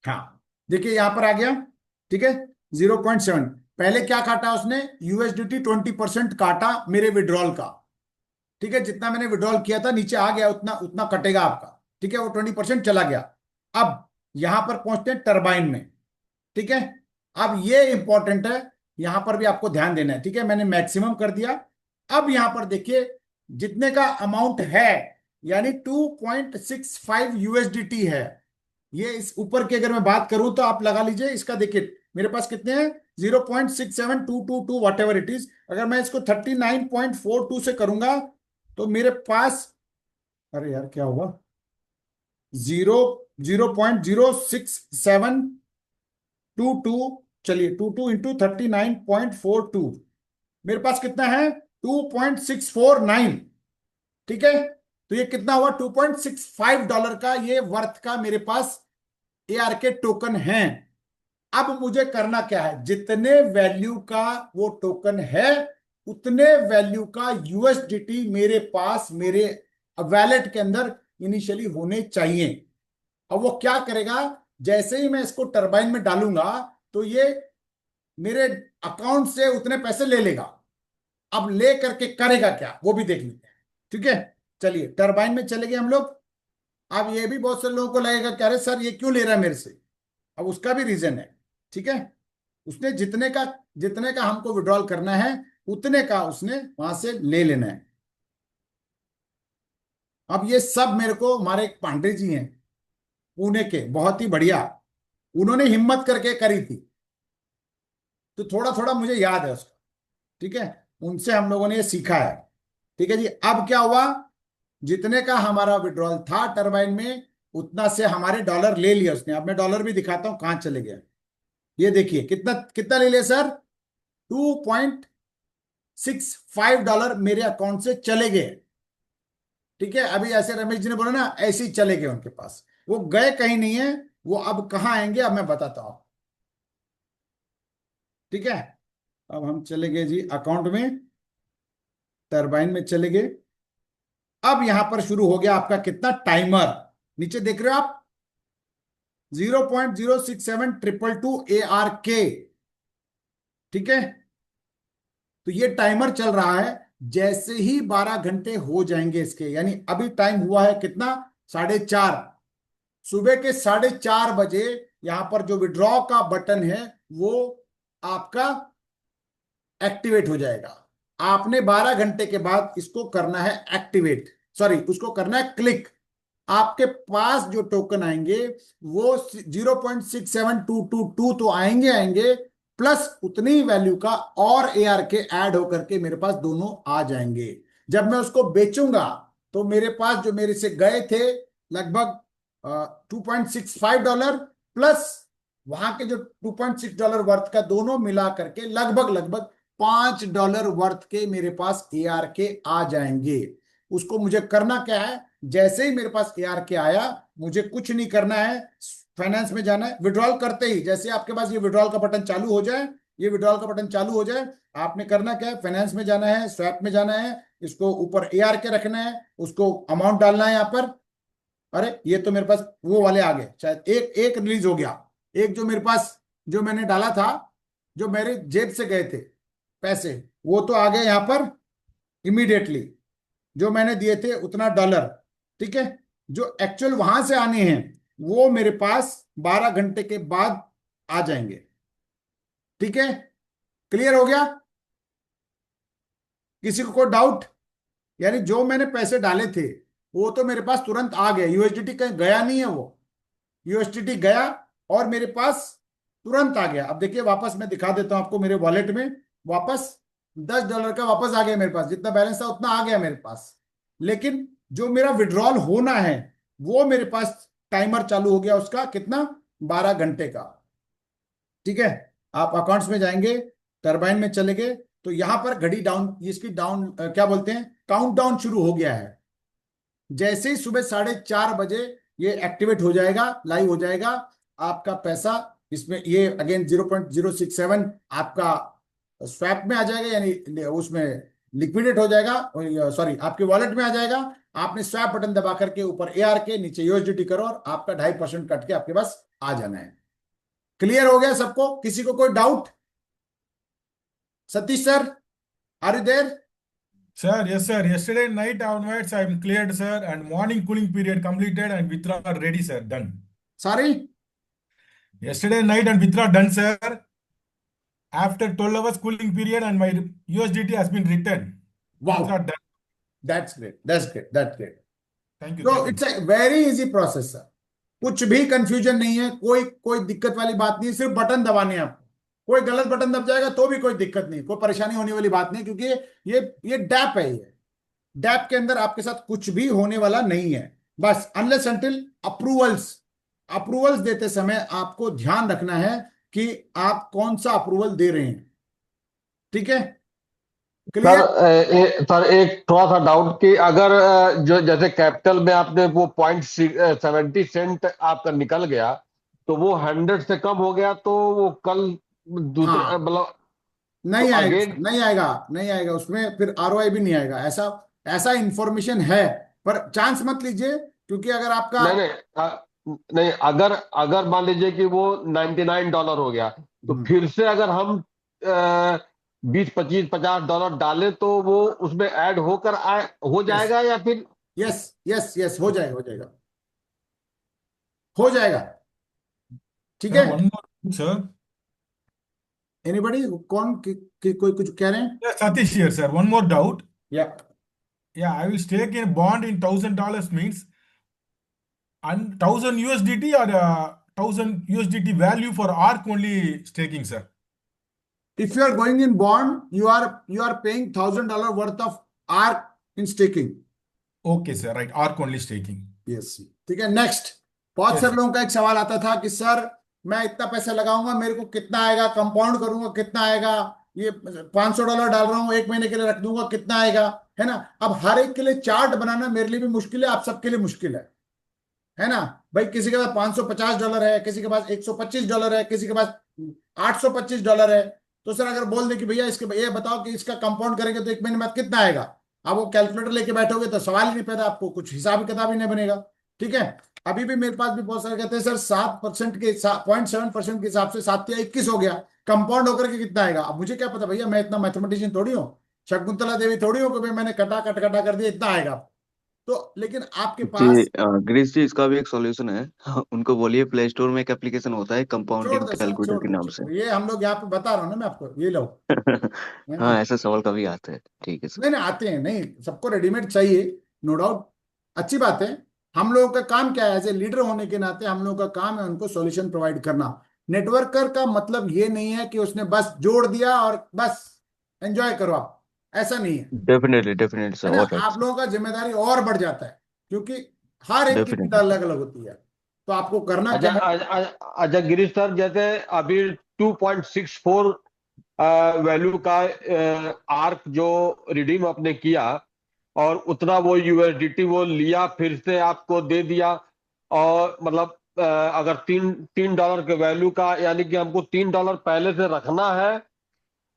हाँ देखिए यहां पर आ गया। ठीक है। 0.7, पहले क्या काटा उसने, यूएसडीटी 20% काटा मेरे विड्रॉल का। ठीक है। जितना मैंने विड्रॉल किया था नीचे आ गया, उतना उतना कटेगा आपका। ठीक है। वो 20% चला गया। अब यहां पर पहुंचते हैं टरबाइन में। ठीक है। अब ये इंपॉर्टेंट है, यहां पर भी आपको ध्यान देना है। ठीक है। मैंने मैक्सिमम कर दिया। अब यहां पर देखिए जितने का अमाउंट है, यानी 2.65 यूएसडीटी है। ये इस ऊपर की अगर मैं बात करूं तो आप लगा लीजिए इसका, देखिए मेरे पास कितने हैं, 0.67222 वॉट एवर इट इज। अगर मैं इसको 39.42 से करूंगा तो मेरे पास, अरे यार क्या होगा, 0.0672, चलिए 22 इंटू 39.42, मेरे पास कितना है, 2.649। ठीक है। तो ये कितना हुआ, $2.65 का ये वर्थ का मेरे पास एआर के टोकन हैं। अब मुझे करना क्या है, जितने वैल्यू का वो टोकन है उतने वैल्यू का यूएसडीटी मेरे पास मेरे वैलेट के अंदर इनिशियली होने चाहिए। अब वो क्या करेगा, जैसे ही मैं इसको टरबाइन में डालूंगा तो ये मेरे अकाउंट से उतने पैसे ले लेगा। अब ले करके करेगा क्या वो भी देख लेते हैं, ठीक है। चलिए टरबाइन में चले गए हम लोग। अब ये भी बहुत से लोगों को लगेगा कि अरे सर ये क्यों ले रहा है मेरे से, अब उसका भी रीजन है, ठीक है। उसने जितने का हमको विड्रॉल करना है उतने का उसने वहां से ले लेना है। अब ये सब मेरे को हमारे एक पांडे जी हैं पुणे के, बहुत ही बढ़िया, उन्होंने हिम्मत करके करी थी, तो थोड़ा थोड़ा मुझे याद है उसका, ठीक है। उनसे हम लोगों ने ये सीखा है, ठीक है जी। अब क्या हुआ, जितने का हमारा विड्रॉल था टरबाइन में उतना से हमारे डॉलर ले लिया उसने। अब मैं डॉलर भी दिखाता हूं कहां चले गए। ये देखिए कितना कितना ले लिया सर, $2.65 मेरे अकाउंट से चले गए, ठीक है। अभी ऐसे रमेश जी ने बोला ना, ऐसे ही चले गए उनके पास, वो गए कहीं नहीं है। वो अब कहां आएंगे अब मैं बताता हूं, ठीक है। अब हम चले गए जी अकाउंट में, टरबाइन में चले गए। अब यहां पर शुरू हो गया आपका कितना टाइमर, नीचे देख रहे हो आप 0.067222 ARK, ठीक है। तो ये टाइमर चल रहा है, जैसे ही 12 घंटे हो जाएंगे इसके, यानी अभी टाइम हुआ है कितना, 4:30, सुबह के 4:30 बजे यहां पर जो विड्रॉ का बटन है वो आपका एक्टिवेट हो जाएगा। आपने 12 घंटे के बाद इसको करना है एक्टिवेट, सॉरी उसको करना है क्लिक। आपके पास जो टोकन आएंगे वो 0.67222 तो आएंगे प्लस उतनी वैल्यू का और ARK ऐड होकर के मेरे पास दोनों आ जाएंगे। जब मैं उसको बेचूंगा तो मेरे पास जो मेरे से गए थे लगभग $2.65 प्लस वहां के जो $2.6 वर्थ का दोनों मिला करके लगभग लगभग $5 वर्थ के मेरे पास ARK आ जाएंगे। उसको मुझे करना क्या है, जैसे ही मेरे पास ARK आया मुझे कुछ नहीं करना है, फाइनेंस में जाना है। विड्रॉल करते ही जैसे आपके पास ये विड्रॉल का बटन चालू हो जाए, ये विड्रॉल का बटन चालू हो जाए, आपने करना क्या है, फाइनेंस में जाना है, स्वैप में जाना है, इसको ऊपर ARK रखना है, उसको अमाउंट डालना है यहाँ पर। अरे ये तो मेरे पास वो वाले आ गए, शायद एक एक रिलीज हो गया, एक जो मेरे पास जो मैंने डाला था, जो मेरे जेब से गए थे पैसे, वो तो आ गए यहाँ पर इमीडिएटली, जो मैंने दिए थे उतना डॉलर, ठीक है। जो एक्चुअल वहां से आने हैं वो मेरे पास 12 घंटे के बाद आ जाएंगे, ठीक है। क्लियर हो गया, किसी को कोई डाउट? यानी जो मैंने पैसे डाले थे वो तो मेरे पास तुरंत आ गए, यूएसडीटी कहीं गया नहीं है, वो यूएसडीटी गया और मेरे पास तुरंत आ गया। अब देखिए वापस मैं दिखा देता हूं आपको, मेरे वॉलेट में वापस $10 का वापस आ गया मेरे पास, जितना बैलेंस था उतना आ गया मेरे पास। लेकिन जो मेरा विड्रॉल होना है वो मेरे पास टाइमर चालू हो गया उसका, कितना, 12 घंटे का, ठीक है। आप अकाउंट्स में जाएंगे, टरबाइन में चले गए तो यहां पर घड़ी डाउन, इसकी डाउन क्या बोलते हैं, काउंट डाउन शुरू हो गया है। जैसे ही सुबह 4:30 बजे ये एक्टिवेट हो जाएगा, लाइव हो जाएगा, आपका पैसा इसमें ये अगेन 0.067 आपका स्वैप में आ जाएगा, यानी उसमें लिक्विडेट हो जाएगा, सॉरी आपके वॉलेट में आ जाएगा। आपने स्वैप बटन दबा करके ऊपर ARK, नीचे यूएसडीटी करो और आपका 2.5% कट के आपके पास आ जाना है। क्लियर हो गया सबको, किसी को कोई doubt? Satish sir, are you there? Sir, yes, sir. Yesterday night onwards, I'm cleared, sir, and morning cooling period completed and withdrawal ready, sir. Done. Sorry, Yesterday night and withdraw done, sir. After 12 hours cooling period and my USDT has been returned. Wow, Withdraw done. That's great, that's great, that's great. Thank you. तो Thank you. It's a very easy process sir, कुछ भी confusion नहीं है, कोई कोई दिक्कत वाली बात नहीं है, सिर्फ बटन दबाने हैं आपको। कोई गलत बटन दब जाएगा तो भी कोई दिक्कत नहीं, कोई परेशानी होने वाली बात नहीं, क्योंकि ये डैप है, ये डैप के अंदर आपके साथ कुछ भी होने वाला नहीं है। बस अनलेस अनटिल अप्रूवल्स देते समय आपको ध्यान रखना है कि आप कौन सा अप्रूवल दे रहे हैं, ठीक है। क्लियर? सर एक थोड़ा सा डाउट कि अगर जो जैसे कैपिटल में आपने वो 0.70 सेंट आपका निकल गया, तो वो 100 से कम हो गया तो वो कल दूसरे हाँ, मतलब तो नहीं आएगा सर, अगेन नहीं आएगा, नहीं आएगा उसमें, फिर आरओआई भी नहीं आएगा। ऐसा ऐसा इंफॉर्मेशन है, पर चांस मत लीजिए, क्योंकि अगर आपका नहीं नहीं नहीं, अगर अगर मान लीजिए कि वो $99 हो गया, तो हम्म, फिर से अगर हम 20 25 50 डॉलर डालें तो वो उसमें ऐड होकर हो यस जाएगा या फिर? यस यस यस, हो जाएगा, हो जाएगा, हो जाएगा। ठीक है। Sir, one more, sir. Anybody, कौन कोई कुछ कह रहे हैं? Yeah, Satish here, sir. One more doubt. या Yeah, I will stake in bond in $1,000 means and 1,000 USDT or 1,000 USDT value for ARC only staking, sir. If you are going in bond, you are paying $1,000 worth of ARC in staking. Okay, sir. Right, ARC only staking. Yes, ठीक है। Next, बहुत Yes, सारे sir. लोगों का एक सवाल आता था कि सर मैं इतना पैसा लगाऊंगा, मेरे को कितना आएगा, कंपाउंड करूंगा कितना आएगा, ये $500 डाल रहा हूँ, एक महीने के लिए रख दूंगा कितना आएगा, है ना। अब हर एक के लिए चार्ट बनाना मेरे लिए भी मुश्किल है, आप सबके लिए मुश्किल है ना। भाई किसी के पास $550 है, किसी के पास $125 है, किसी के पास $825 है। तो सर अगर बोल दे कि भैया इसके ये बताओ कि इसका कंपाउंड करेंगे तो एक महीने बाद कितना आएगा, आप वो कैलकुलेटर लेके बैठोगे तो सवाल ही नहीं पैदा, आपको कुछ हिसाब किताब ही नहीं बनेगा। ठीक है। अभी भी मेरे पास भी बहुत सारे कहते हैं सर 7% के 0.7% के हिसाब से 7 या 21 हो गया, कंपाउंड होकर के कितना आएगा। अब मुझे क्या पता भैया, मैं इतना मैथमेटिशियन थोड़ी हूँ, शकुंतला देवी थोड़ी हूँ कि भाई मैंने कटा कर दिया इतना आएगा। तो लेकिन आपके जी पास, गिरीश जी, इसका भी एक सॉल्यूशन है। उनको बोलिए प्ले स्टोर में एक एप्लीकेशन होता है छोड़ कंपाउंडिंग दो सर, कैलकुलेटर छोड़ के दो, नाम छोड़ से। दो, ये हम लोग यहाँ पे बता रहा हूँ ना मैं आपको, ये लो, है ना। हाँ, ऐसा सवाल कभी आता है। ठीक है सर। नहीं नहीं, आते हैं, नहीं सबको रेडीमेड चाहिए, नो डाउट, अच्छी बात है। हम लोगों का काम क्या है, एज ए लीडर होने के नाते हम लोगों का काम है उनको सॉल्यूशन प्रोवाइड करना। नेटवर्कर का मतलब ये नहीं है कि उसने बस जोड़ दिया और बस एंजॉय करो आप, ऐसा नहीं डेफिनेटली डेफिनेटली सर, है ना। और राइट आप सर। लोगों का जिम्मेदारी और बढ़ जाता है, क्योंकि हर एक की नीड डेफिनेटली सर। अलग अलग होती है। तो आपको करना अच्छा क्या है? अच्छा गिरीश सर, जैसे अभी 2.64 वैल्यू का आर्क जो रिडीम आपने किया, और उतना वो यूएसडीटी वो लिया फिर से आपको दे दिया, और मतलब अगर $3 के वैल्यू का, यानी कि हमको $3 पहले से रखना है,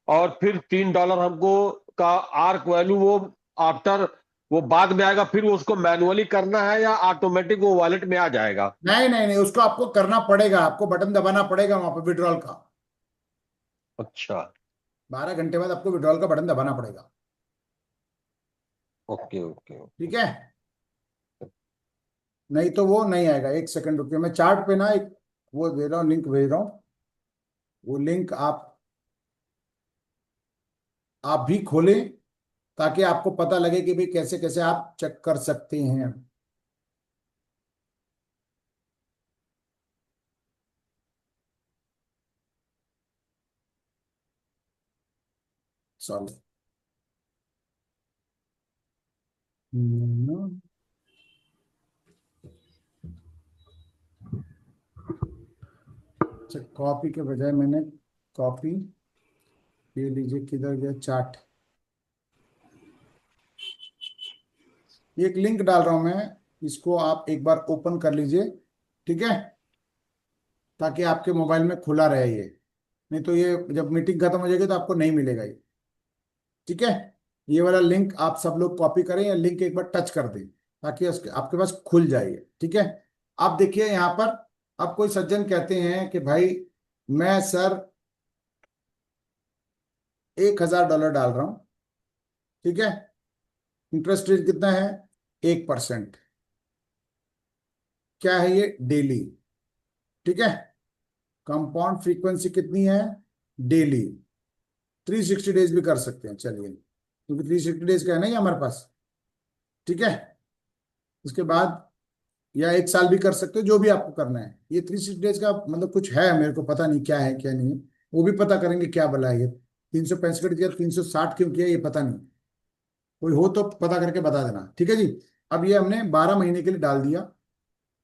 और फिर $3 हमको का आर्क वैल्यू वो आफ्टर वो बाद में आएगा, फिर उसको मैनुअली करना है या ऑटोमेटिक वो वॉलेट में आ जाएगा? नहीं नहीं नहीं, उसको आपको करना पड़ेगा, आपको बटन दबाना पड़ेगा वहां पर विड्रॉल का। अच्छा, 12 घंटे बाद आपको विड्रॉल का बटन दबाना पड़ेगा। Okay okay okay. ठीक है, नहीं तो वो नहीं आएगा। एक सेकंड रुकिए, मैं चार्ट पे ना एक वो दे रहा हूँ, लिंक भेज रहा हूँ, वो लिंक आप भी खोलें, ताकि आपको पता लगे कि भाई कैसे कैसे आप चेक कर सकते हैं। चलो, अच्छा, कॉपी के बजाय मैंने कॉपी, ये लीजिए, किधर गया चार्ट। ये एक लिंक डाल रहा हूं मैं, इसको आप एक बार ओपन कर लीजिए, ठीक है, ताकि आपके मोबाइल में खुला रहे ये। नहीं तो ये जब मीटिंग खत्म हो जाएगी तो आपको नहीं मिलेगा ये। ठीक है, ये वाला लिंक आप सब लोग कॉपी करें, या लिंक एक बार टच कर दें, ताकि उसके आपके पास खुल जाए ये। ठीक है, आप देखिए यहाँ पर, अब कोई सज्जन कहते हैं कि भाई मैं सर $1,000 डाल रहा हूँ, ठीक है, इंटरेस्ट रेट कितना है, 1%। क्या है ये, डेली। ठीक है, कंपाउंड फ्रीक्वेंसी कितनी है, डेली। 360 डेज भी कर सकते हैं, चलिए, क्योंकि 360 डेज का है ना ये हमारे पास। ठीक है, उसके बाद या 1 साल भी कर सकते हो, जो भी आपको करना है। ये 360 डेज का मतलब कुछ है, मेरे को पता नहीं क्या है क्या नहीं है, वो भी पता करेंगे क्या भला है ये। 365 किया, 360 क्यों किया ये पता नहीं, कोई हो तो पता करके बता देना। ठीक है जी, अब ये हमने 12 महीने के लिए डाल दिया।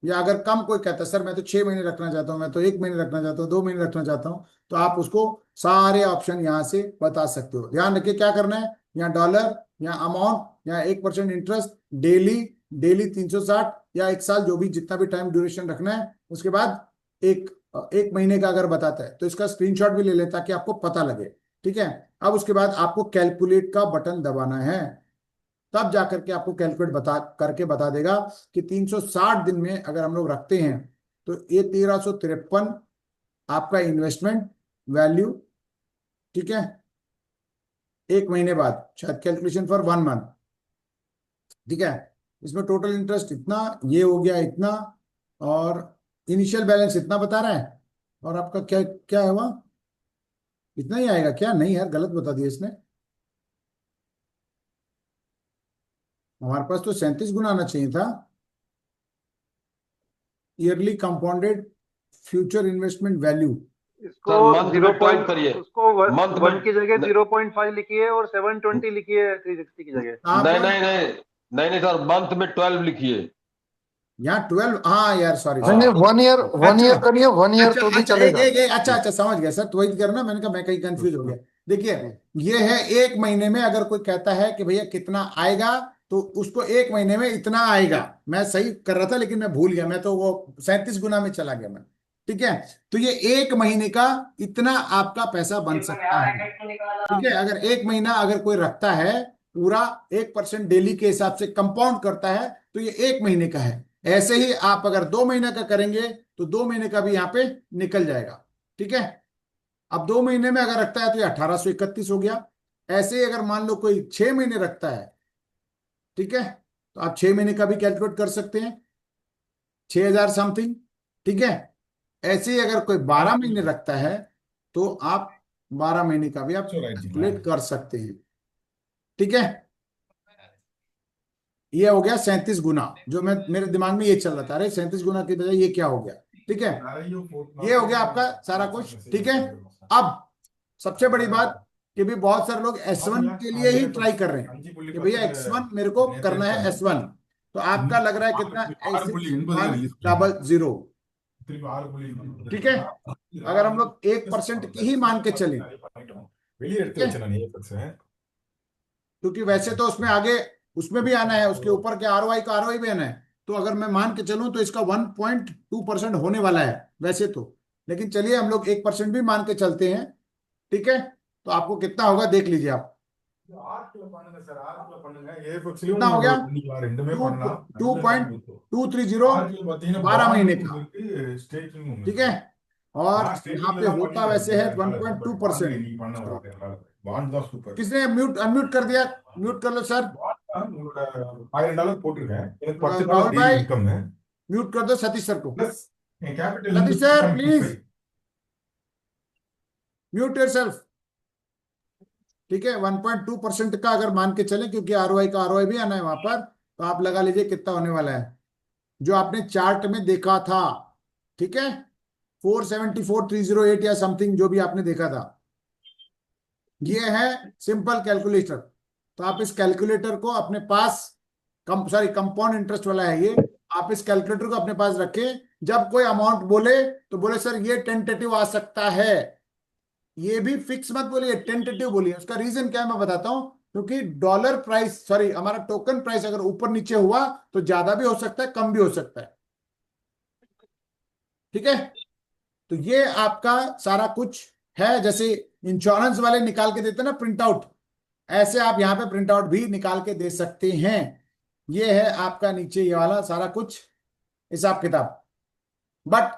या अगर कम कोई कहता है सर मैं तो 6 महीने रखना चाहता हूँ, मैं तो 1 महीने रखना चाहता हूँ, 2 महीने रखना चाहता हूँ, तो आप उसको सारे ऑप्शन यहाँ से बता सकते हो। ध्यान रखिए क्या करना है, यहाँ डॉलर, यहाँ अमाउंट, यहाँ 1% इंटरेस्ट, डेली, डेली 360, या 1 साल, जो भी जितना भी टाइम ड्यूरेशन रखना है। उसके बाद एक एक महीने का अगर बताता है तो इसका स्क्रीनशॉट भी ले लें ताकि आपको पता लगे। ठीक है, अब उसके बाद आपको कैलकुलेट का बटन दबाना है, तब जाकर के आपको कैलकुलेट बता देगा कि 360 दिन में अगर हम लोग रखते हैं तो ये 1353 आपका इन्वेस्टमेंट वैल्यू। ठीक है, एक महीने बाद शायद कैलकुलेशन फॉर 1 मंथ। ठीक है, इसमें टोटल इंटरेस्ट इतना, ये हो गया इतना, और इनिशियल बैलेंस इतना बता रहा है, और आपका क्या क्या है वह, इतना ही आएगा क्या? नहीं यार, गलत बता दिया इसने, हमारे पास तो 37 गुना आना चाहिए था। Yearly compounded future investment value, इसको month में 0 12 करिए। उसको Month वन में- की जगह 0.5 लिखिए और 720 लिखिए 360 की जगह। कहाँ नहीं पर? नहीं नहीं नहीं नहीं सर, मंथ में 12 लिखिए। यहाँ 12, हाँ यार सॉरी नहीं नहीं, 1 ईयर करिए, 1 ईयर तो भी अच्छा चलेगा। अच्छा अच्छा समझ गया सर, तो वही करना, मैंने कहा मैं कहीं कंफ्यूज हो गया। देखिए, ये है एक महीने में अगर कोई कहता है कि भैया कितना आएगा, तो उसको एक महीने में इतना आएगा। मैं सही कर रहा था लेकिन मैं भूल गया, मैं तो वो 37 गुना में चला गया मैं। ठीक है, तो ये एक महीने का इतना आपका पैसा बन सकता है। ठीक है, अगर एक महीना अगर कोई रखता है पूरा 1% डेली के हिसाब से कंपाउंड करता है तो ये एक महीने का है। ऐसे ही आप अगर 2 महीने का करेंगे तो 2 महीने का भी यहाँ पे निकल जाएगा। ठीक है, अब 2 महीने में अगर रखता है तो ये 1831 हो गया। ऐसे ही अगर मान लो कोई 6 महीने रखता है, ठीक है, तो आप 6 महीने का भी कैलकुलेट कर सकते हैं, 6000 समथिंग। ठीक है, ऐसे ही अगर कोई 12 महीने रखता है तो आप 12 महीने का भी आप कैलकुलेट कर सकते हैं। ठीक है, ये हो गया 37 गुना, जो मैं मेरे दिमाग में ये चल रहा था, अरे 37 गुना की बजाय ये क्या हो गया। ठीक है, ये हो गया आपका सारा कुछ। ठीक है, अब सबसे बड़ी बात कि भी बहुत सारे लोग S1 के लिए ही ट्राई कर रहे हैं कि भैया X1 मेरे को करना है S1, तो आपका लग रहा है कितना, 100। ठीक है, अगर हम लोग 1% की ही मान के चलें, क्योंकि वैसे तो उसमें आगे उसमें भी आना है, उसके ऊपर के ROI का ROI भी आना है, तो अगर मैं मान के चलूं तो इसका 1.2% होने वाला है वैसे तो, लेकिन चलिए हम लोग 1% भी मान के चलते हैं। ठीक है, तो आपको कितना होगा देख लीजिए आप, कितना हो गया, 2.230 12 महीने का। ठीक है, और यहाँ पे होता वैसे है 1.2%। किसने म्यूट अनम्यूट कर दिया? म्यूट कर लो सर, राहुल भाई म्यूट कर दो सतीश सर को। Satish sir please mute yourself. ठीक है, 1.2% का अगर मान के चले, क्योंकि ROI का ROI भी आना है वहां पर, तो आप लगा लीजिए कितना होने वाला है जो आपने चार्ट में देखा था। ठीक है, 474308 या समथिंग जो भी आपने देखा था, ये है सिंपल कैलकुलेटर। तो आप इस कैलकुलेटर को अपने पास, कंपाउंड इंटरेस्ट वाला है ये, आप इस कैलकुलेटर को अपने पास रखें। जब कोई अमाउंट बोले तो बोले सर ये टेंटेटिव आ सकता है, ये भी फिक्स मत बोलिए, टेंटेटिव बोलिए। उसका रीजन क्या है मैं बताता हूं, क्योंकि डॉलर प्राइस सॉरी हमारा टोकन प्राइस अगर ऊपर नीचे हुआ तो ज्यादा भी हो सकता है, कम भी हो सकता है। ठीक है, तो ये आपका सारा कुछ है, जैसे इंश्योरेंस वाले निकाल के देते हैं ना प्रिंट आउट, ऐसे आप यहाँ पे प्रिंट आउट भी निकाल के दे सकते हैं। ये है आपका नीचे ये वाला सारा कुछ हिसाब किताब, बट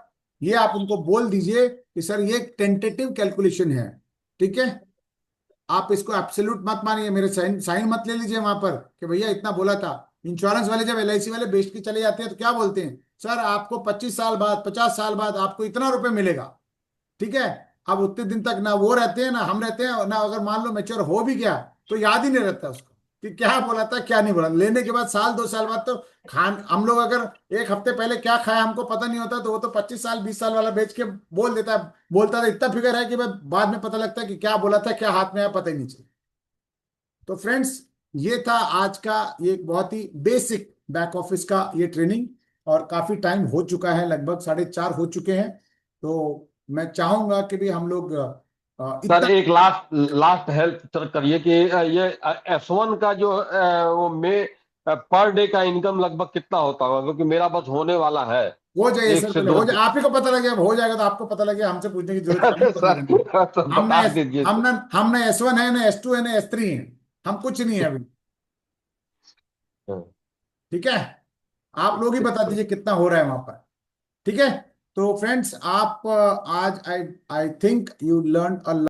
ये आप उनको बोल दीजिए कि सर ये टेंटेटिव कैलकुलेशन है। ठीक है, आप इसको एब्सोल्यूट मत मानिए, मेरे साइन मत ले लीजिए वहां पर कि भैया इतना बोला था। इंश्योरेंस वाले जब LIC वाले बेच के चले जाते हैं तो क्या बोलते हैं, सर आपको 25 साल बाद 50 साल बाद आपको इतना रुपए मिलेगा। ठीक है, अब उतने दिन तक ना वो रहते हैं ना हम रहते हैं, ना अगर मान लो मैच्योर हो भी गया तो याद ही नहीं रहता उसको कि क्या बोला था क्या नहीं बोला। लेने के बाद साल 2 साल बाद तो खान हम लोग अगर एक हफ्ते पहले क्या खाया हमको पता नहीं होता, तो वो तो 25 साल 20 साल वाला बेच के बोल देता है, बोलता था इतना फिगर है कि भाई बाद में पता लगता है कि क्या बोला था क्या हाथ में आया पता ही नहीं चला। तो फ्रेंड्स, ये था आज का ये बहुत ही बेसिक बैक ऑफिस का ये ट्रेनिंग, और काफी टाइम हो चुका है, लगभग 4:30 हो चुके हैं। तो मैं चाहूंगा कि भी हम लोग सर एक लास्ट हेल्प सर करिए कि ये S1 का जो वो पर डे का इनकम लगभग कितना होता होगा, क्योंकि मेरा बस होने वाला है हो जाए 1 सर, से पहले 2 हो जाए, दिन। आप ही को पता लगे, अब हो जाएगा तो आपको पता लगे, हमसे पूछने की जरूरत नहीं पड़ेगी। सर तो हमने बता दीजिए। हमने S1 है ना S2 है ना S3 है, हम कुछ नहीं है अभी। ठीक है, आप लोग ही बता दीजिए कितना हो रहा है वहां पर। ठीक है, तो फ्रेंड्स आप आज I think you learn a